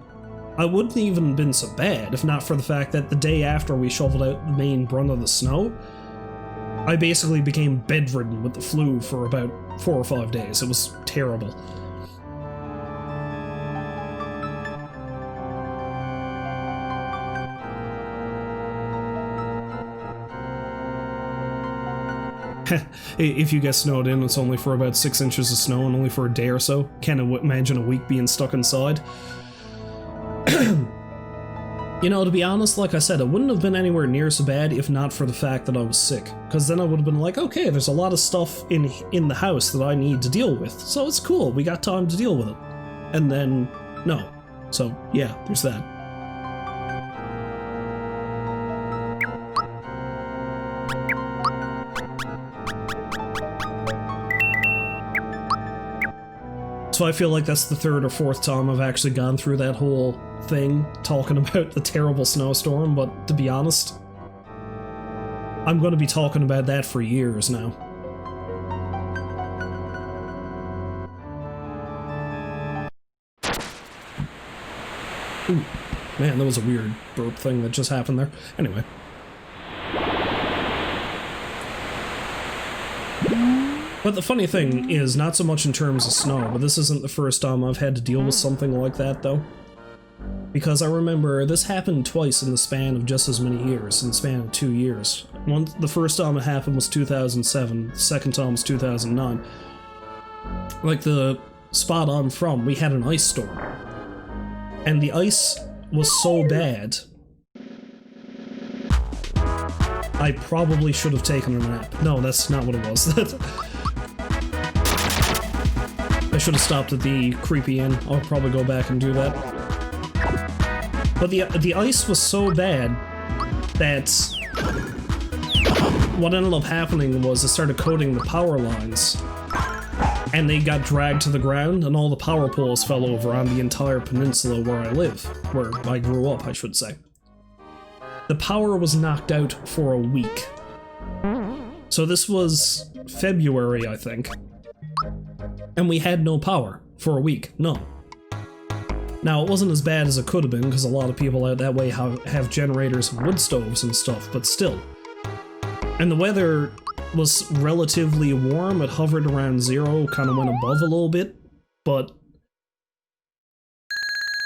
I wouldn't even been so bad if not for the fact that the day after we shoveled out the main brunt of the snow, I basically became bedridden with the flu for about 4 or 5 days. It was terrible. If you get snowed in, it's only for about 6 inches of snow and only for a day or so. Can't imagine a week being stuck inside. You know, to be honest, like I said, it wouldn't have been anywhere near so bad if not for the fact that I was sick. Because then I would have been like, okay, there's a lot of stuff in the house that I need to deal with, so it's cool, we got time to deal with it. And then, no. So, yeah, there's that. So I feel like that's the 3rd or 4th time I've actually gone through that whole thing, talking about the terrible snowstorm, but to be honest, I'm going to be talking about that for years now. Ooh, man, that was a weird burp thing that just happened there. Anyway. But the funny thing is, not so much in terms of snow, but this isn't the first time I've had to deal with something like that, though. Because I remember this happened twice in the span of just as many years, in the span of 2 years. The first time it happened was 2007, the second time was 2009. Like, the spot I'm from, we had an ice storm. And the ice was so bad, I probably should have taken a nap. No, that's not what it was. I should have stopped at the creepy inn. I'll probably go back and do that. But the ice was so bad that what ended up happening was it started coating the power lines, and they got dragged to the ground, and all the power poles fell over on the entire peninsula where I live, where I grew up, I should say. The power was knocked out for a week. So this was February, I think. And we had no power for a week, no. Now, it wasn't as bad as it could have been, because a lot of people out that way have generators and wood stoves and stuff, but still. And the weather was relatively warm, it hovered around 0, kind of went above a little bit, but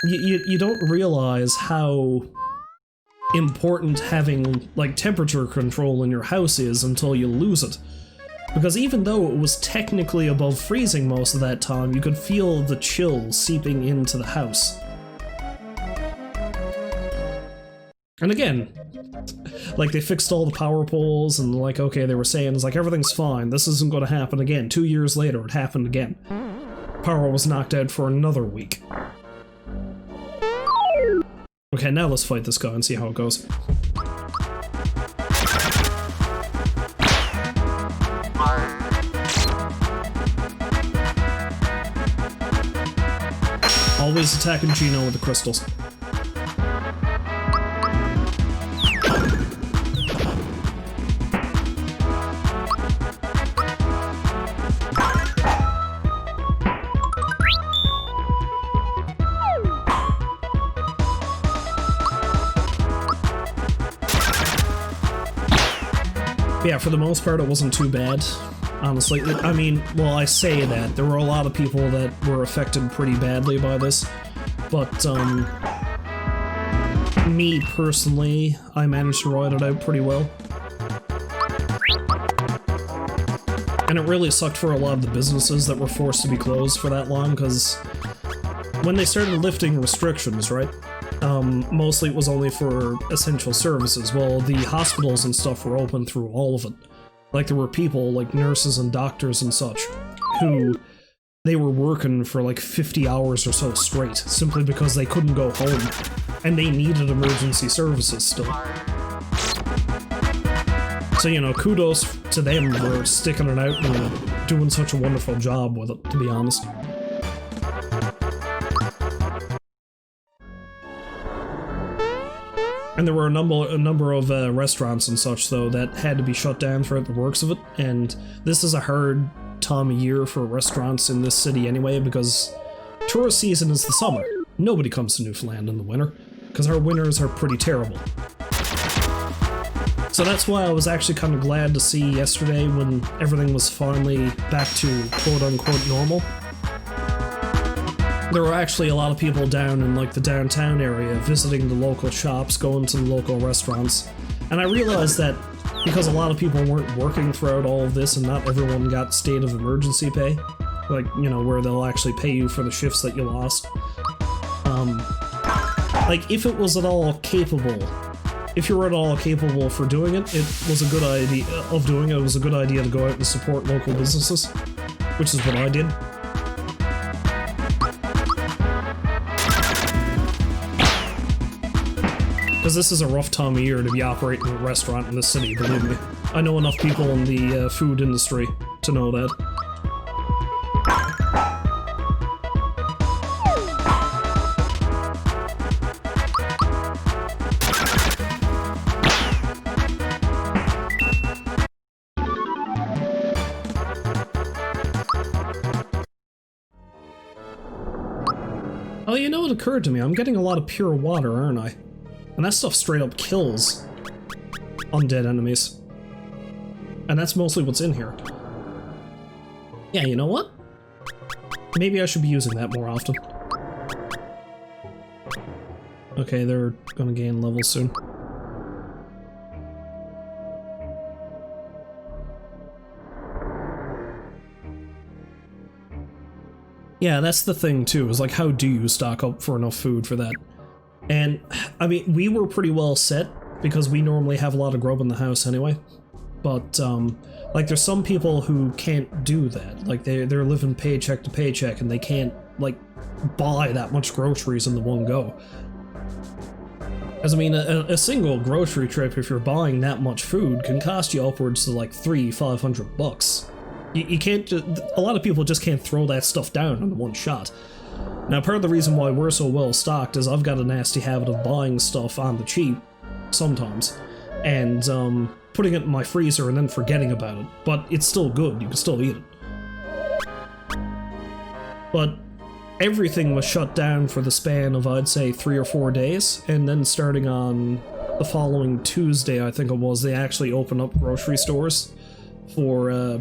you don't realize how important having, like, temperature control in your house is until you lose it. Because even though it was technically above freezing most of that time, you could feel the chill seeping into the house. And again, like, they fixed all the power poles, and like, okay, they were saying, it's like, everything's fine, this isn't going to happen again. 2 years later, it happened again. Power was knocked out for another week. Okay, now let's fight this guy and see how it goes. Always attacking Gino with the crystals. But yeah, for the most part, it wasn't too bad. Honestly, I mean, well, I say that. There were a lot of people that were affected pretty badly by this. But, me personally, I managed to ride it out pretty well. And it really sucked for a lot of the businesses that were forced to be closed for that long, because when they started lifting restrictions, right? Mostly it was only for essential services. Well, the hospitals and stuff were open through all of it. Like, there were people, like nurses and doctors and such, who they were working for like 50 hours or so straight, simply because they couldn't go home, and they needed emergency services still. So, you know, kudos to them for sticking it out and doing such a wonderful job with it, to be honest. And there were a number of restaurants and such, though, that had to be shut down throughout the works of it, and this is a hard time of year for restaurants in this city anyway, because tourist season is the summer. Nobody comes to Newfoundland in the winter, because our winters are pretty terrible. So that's why I was actually kind of glad to see yesterday when everything was finally back to quote-unquote normal. There were actually a lot of people down in like the downtown area visiting the local shops, going to the local restaurants, and I realized that because a lot of people weren't working throughout all of this and not everyone got state of emergency pay, like, you know, where they'll actually pay you for the shifts that you lost. Like, if it was at all capable, if you were at all capable for doing it, it was a good idea of doing it. It was a good idea to go out and support local businesses, which is what I did. Because this is a rough time of year to be operating a restaurant in this city, believe me. I know enough people in the food industry to know that. Oh, you know, it occurred to me, I'm getting a lot of pure water, aren't I? And that stuff straight up kills undead enemies. And that's mostly what's in here. Yeah, you know what? Maybe I should be using that more often. Okay, they're gonna gain levels soon. Yeah, that's the thing too, is like, how do you stock up for enough food for that? And, I mean, we were pretty well set, because we normally have a lot of grub in the house anyway. But, like, there's some people who can't do that. Like, they're living paycheck to paycheck, and they can't, like, buy that much groceries in the one go. Because, I mean, a single grocery trip, if you're buying that much food, can cost you upwards to, like, $300-500 bucks. You can't, a lot of people just can't throw that stuff down in one shot. Now, part of the reason why we're so well stocked is I've got a nasty habit of buying stuff on the cheap, sometimes, and putting it in my freezer and then forgetting about it. But it's still good, you can still eat it. But everything was shut down for the span of, I'd say, 3 or 4 days, and then starting on the following Tuesday, I think it was, they actually opened up grocery stores for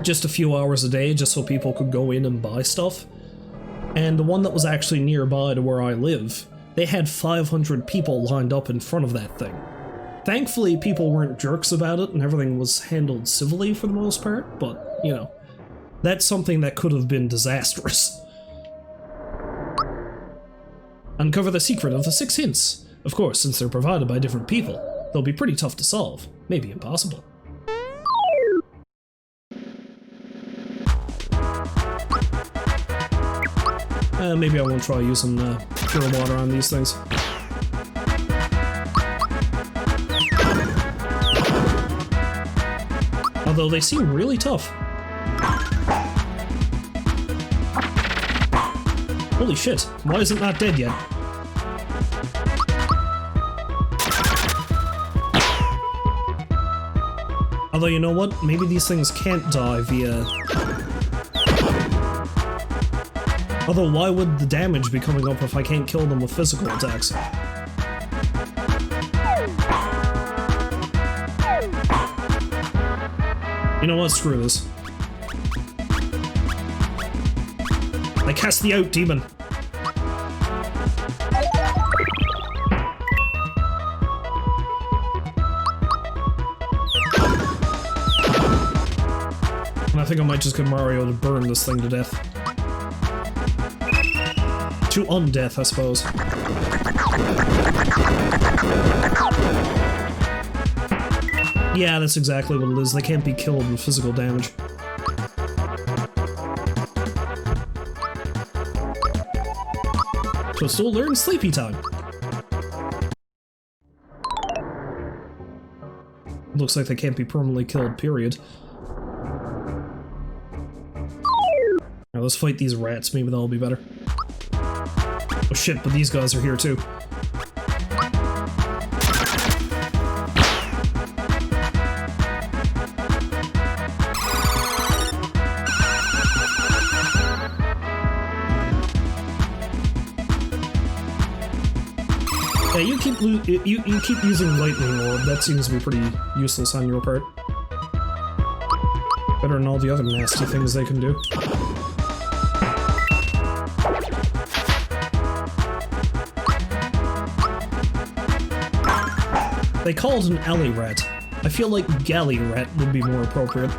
just a few hours a day, just so people could go in and buy stuff. And the one that was actually nearby to where I live, they had 500 people lined up in front of that thing. Thankfully, people weren't jerks about it, and everything was handled civilly for the most part, but, you know, that's something that could have been disastrous. Uncover the secret of the 6 hints. Of course, since they're provided by different people, they'll be pretty tough to solve, maybe impossible. Maybe I won't try using pure water on these things. Although they seem really tough. Holy shit, why is it not dead yet? Although, you know what? Maybe these things can't die via... Although, why would the damage be coming up if I can't kill them with physical attacks? You know what? Screw this. I cast the out demon. And I think I might just get Mario to burn this thing to death. To undeath, I suppose. Yeah, that's exactly what it is. They can't be killed with physical damage. So still learn sleepy time. Looks like they can't be permanently killed, period. Now let's fight these rats, maybe that'll be better. Oh shit, but these guys are here too. Yeah, you keep using lightning orb. That seems to be pretty useless on your part. Better than all the other nasty things they can do. They call it an alley rat. I feel like galley rat would be more appropriate.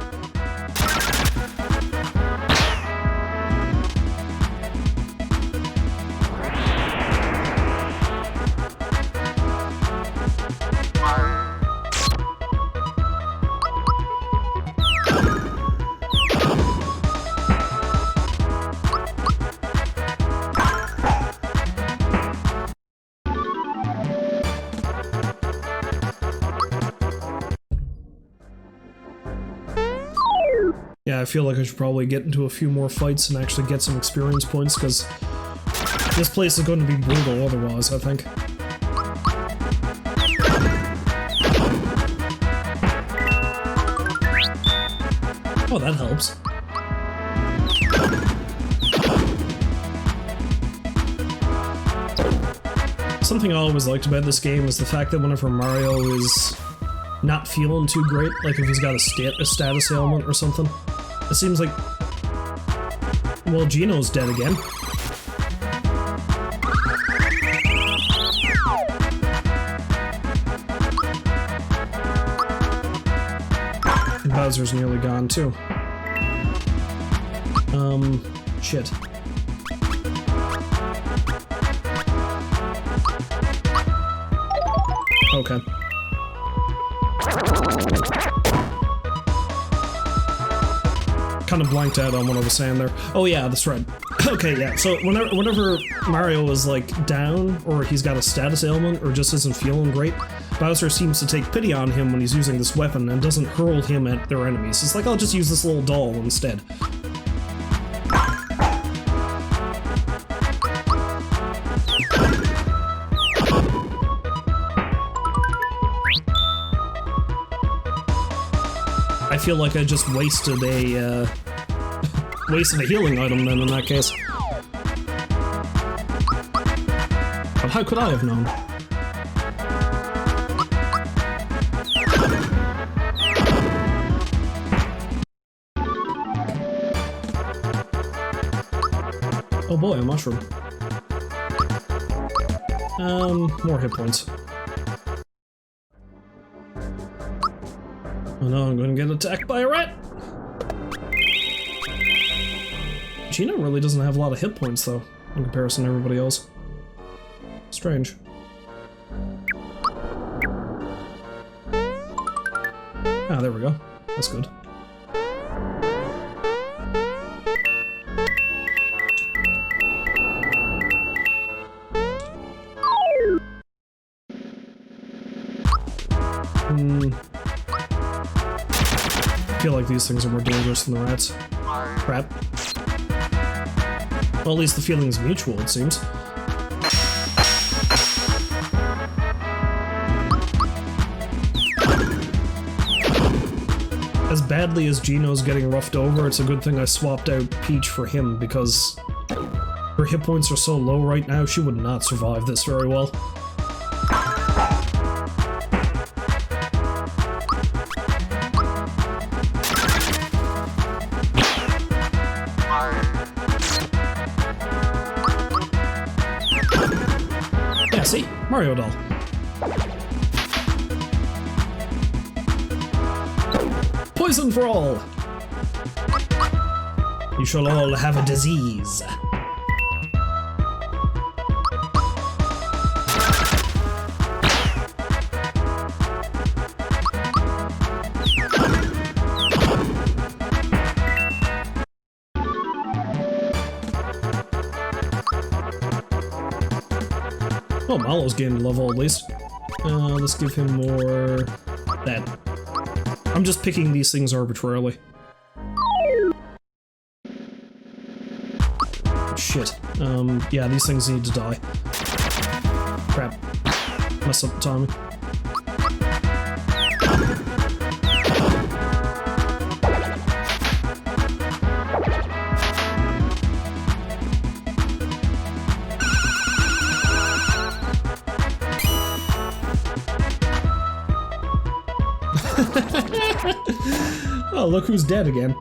Yeah, I feel like I should probably get into a few more fights and actually get some experience points, because this place is going to be brutal otherwise, I think. Oh, that helps. Something I always liked about this game is the fact that whenever Mario is not feeling too great, like if he's got a status ailment or something, it seems like... well, Gino's dead again. And Bowser's nearly gone, too. Shit. Okay. Kind of blanked out on what I was saying there. Oh yeah, that's right. Okay, yeah, so whenever Mario is like down, or he's got a status ailment, or just isn't feeling great, Bowser seems to take pity on him when he's using this weapon and doesn't hurl him at their enemies. It's like, I'll just use this little doll instead. I feel like I just wasted a healing item then in that case. But how could I have known? Oh boy, a mushroom. More hit points. Oh no, I'm gonna get attacked by a rat! Gino really doesn't have a lot of hit points, though, in comparison to everybody else. Strange. Ah, there we go. That's good. I feel like these things are more dangerous than the rats. Crap. Well, at least the feeling is mutual, it seems. As badly as Gino's getting roughed over, it's a good thing I swapped out Peach for him, because her hit points are so low right now, she would not survive this very well. See? Mario doll. Poison for all! You shall all have a disease. Oh, Malo's gained level at least. Let's give him more... that. I'm just picking these things arbitrarily. Shit. Yeah, these things need to die. Crap. Mess up the timing. Oh, look who's dead again.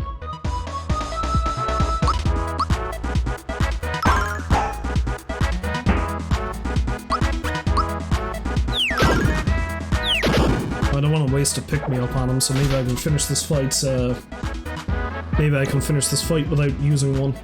I don't want to waste a pick-me-up on him, so maybe I can finish this fight, maybe I can finish this fight without using one.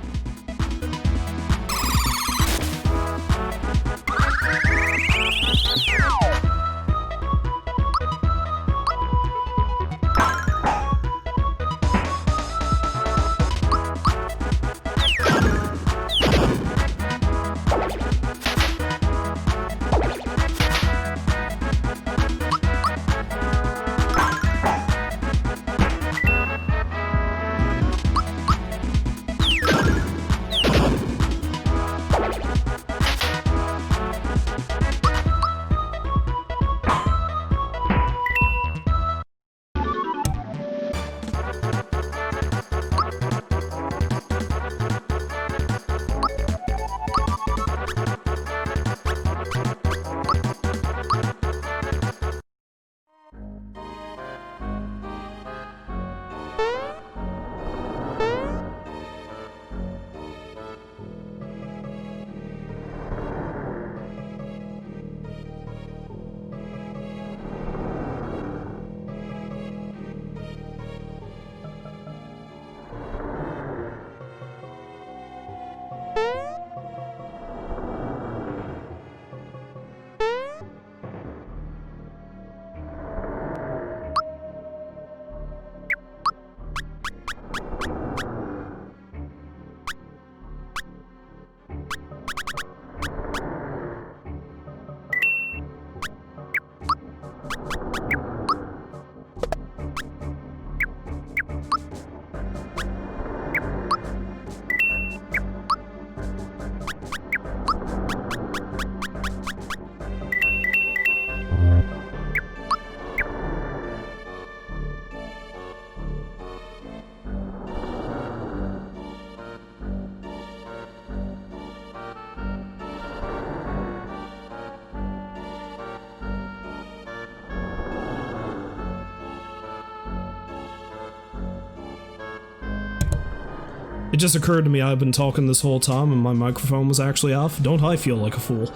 It just occurred to me I've been talking this whole time and my microphone was actually off. Don't I feel like a fool?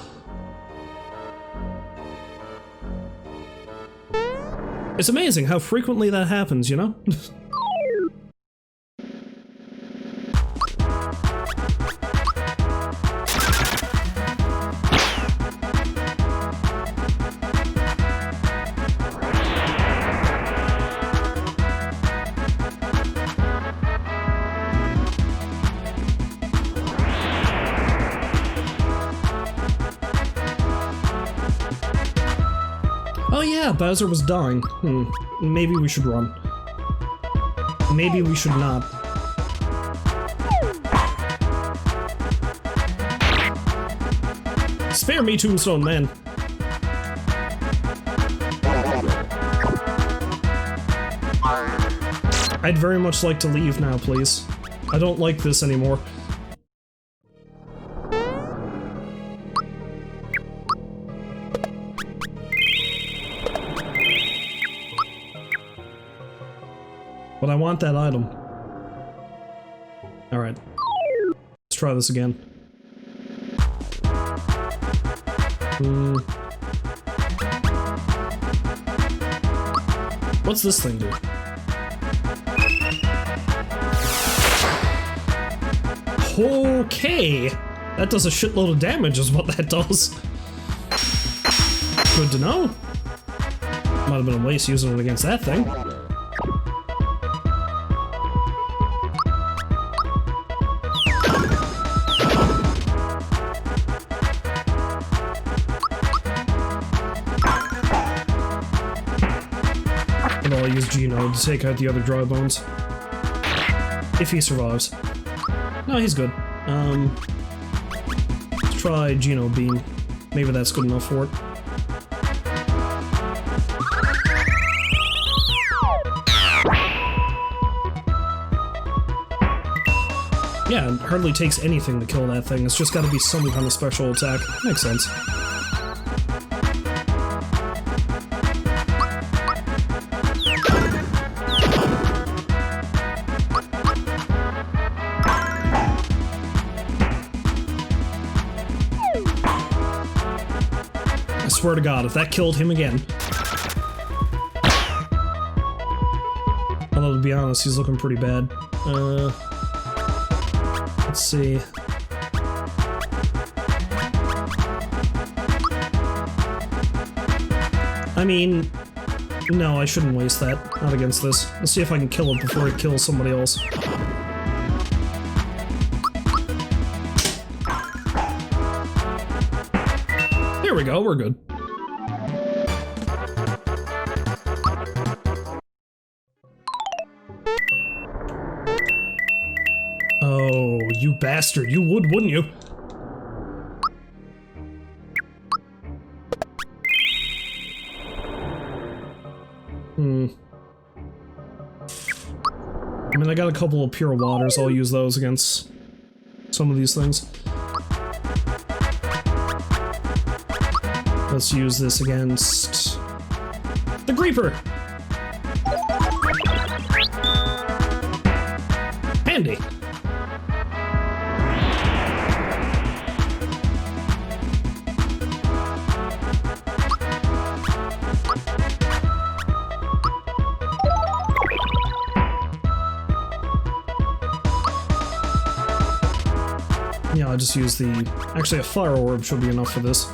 It's amazing how frequently that happens, you know? Oh yeah, Bowser was dying. Maybe we should run. Maybe we should not. Spare me, Tombstone Man. I'd very much like to leave now, please. I don't like this anymore. But I want that item. Alright. Let's try this again. What's this thing do? Okay! That does a shitload of damage is what that does. Good to know. Might have been a waste using it against that thing. And I'll use Gino to take out the other dry bones. If he survives. No, he's good. Let's try Gino Beam. Maybe that's good enough for it. Yeah, it hardly takes anything to kill that thing. It's just gotta be some kind of special attack. Makes sense. I swear to God, if that killed him again. Although, to be honest, he's looking pretty bad. Let's see. I mean, no, I shouldn't waste that. Not against this. Let's see if I can kill it before it kills somebody else. There we go, we're good. Oh, you bastard, you would, wouldn't you? I mean, I got a couple of pure waters, I'll use those against some of these things. Let's use this against the Creeper! Handy! Yeah, I'll just use the... Actually, a fire orb should be enough for this.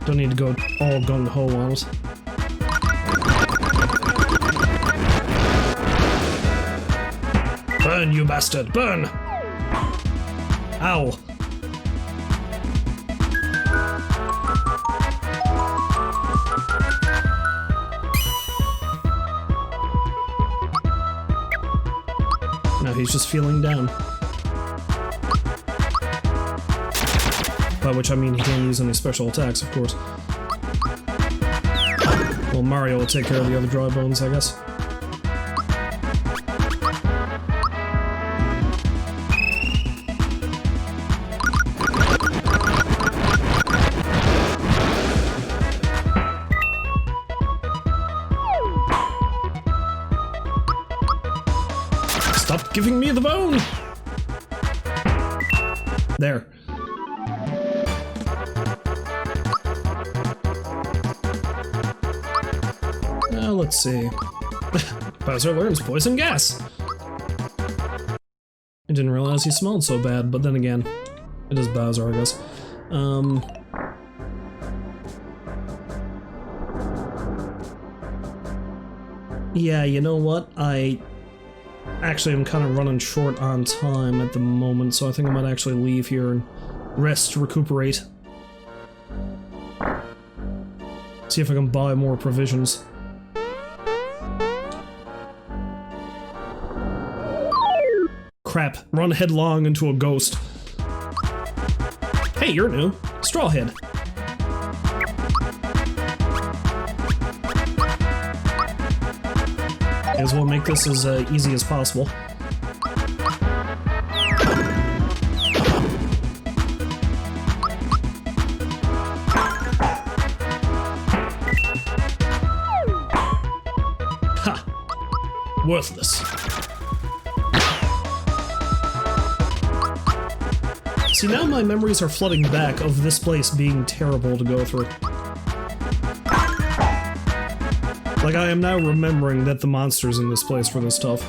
Don't need to go all gung-ho on it. Burn, you bastard! Burn! Ow! Now he's just feeling down. By which I mean he can't use any special attacks, of course. Well, Mario will take care of the other dry bones, I guess. Stop giving me the bone! There. Let's see. Bowser learns poison gas! I didn't realize he smelled so bad, but then again, it is Bowser, I guess. Yeah, you know what? Actually, I'm kind of running short on time at the moment, so I think I might actually leave here and rest, recuperate. See if I can buy more provisions. Crap, run headlong into a ghost. Hey, you're new. Strawhead. May as well make this as easy as possible. Ha! Worthless. See, now my memories are flooding back of this place being terrible to go through. Like, I am now remembering that the monsters in this place were this tough.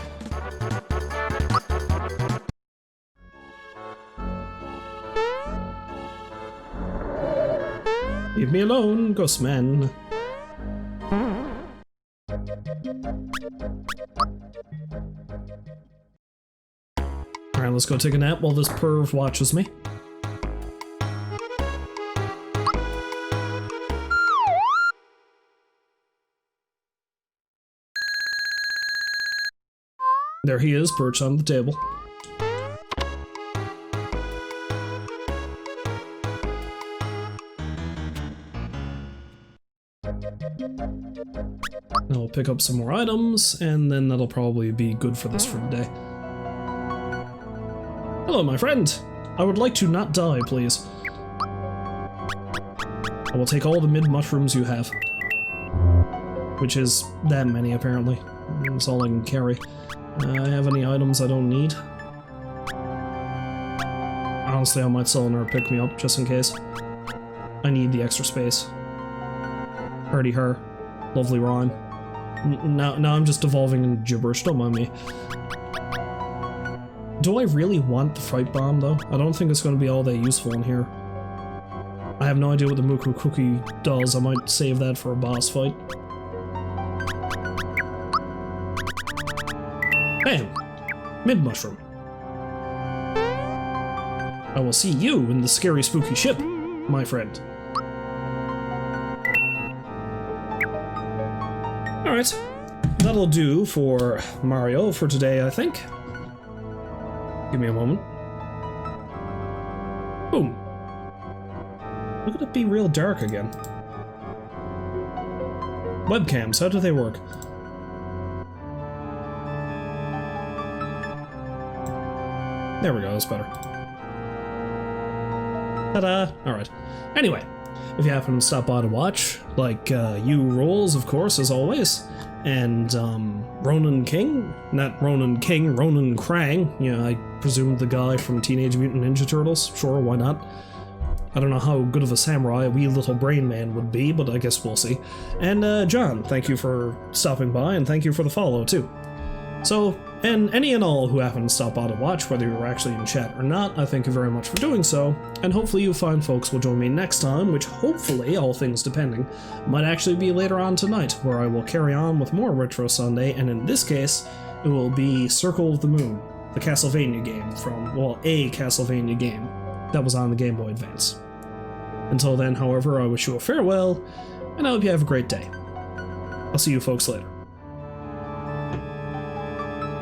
Leave me alone, ghost man. Alright, let's go take a nap while this perv watches me. There he is, perched on the table. I'll pick up some more items, and then that'll probably be good for this for the day. Hello, my friend. I would like to not die, please. I will take all the mid-mushrooms you have. Which is that many, apparently. That's all I can carry. I have any items I don't need? Honestly, I might sell another pick-me-up, just in case. I need the extra space. Hardy her. Lovely rhyme. Now I'm just devolving into gibberish, don't mind me. Do I really want the fright bomb, though? I don't think it's going to be all that useful in here. I have no idea what the Muku Cookie does. I might save that for a boss fight. Bam! Mid-mushroom. I will see you in the scary spooky ship, my friend. Alright, that'll do for Mario for today, I think. Give me a moment. Boom. Look at it be real dark again. Webcams, how do they work? There we go, that's better. Ta-da! Alright. Anyway, if you happen to stop by to watch, like, you rules, of course, as always, and, Ronan King? Not Ronan King, Ronan Krang. Yeah, I presume the guy from Teenage Mutant Ninja Turtles. Sure, why not? I don't know how good of a samurai a wee little brain man would be, but I guess we'll see. And, John, thank you for stopping by, and thank you for the follow, too. So, and any and all who happen to stop by to watch, whether you're actually in chat or not, I thank you very much for doing so, and hopefully you fine folks will join me next time, which hopefully, all things depending, might actually be later on tonight, where I will carry on with more Retro Sunday, and in this case, it will be Circle of the Moon, the Castlevania game from, well, a Castlevania game that was on the Game Boy Advance. Until then, however, I wish you a farewell, and I hope you have a great day. I'll see you folks later.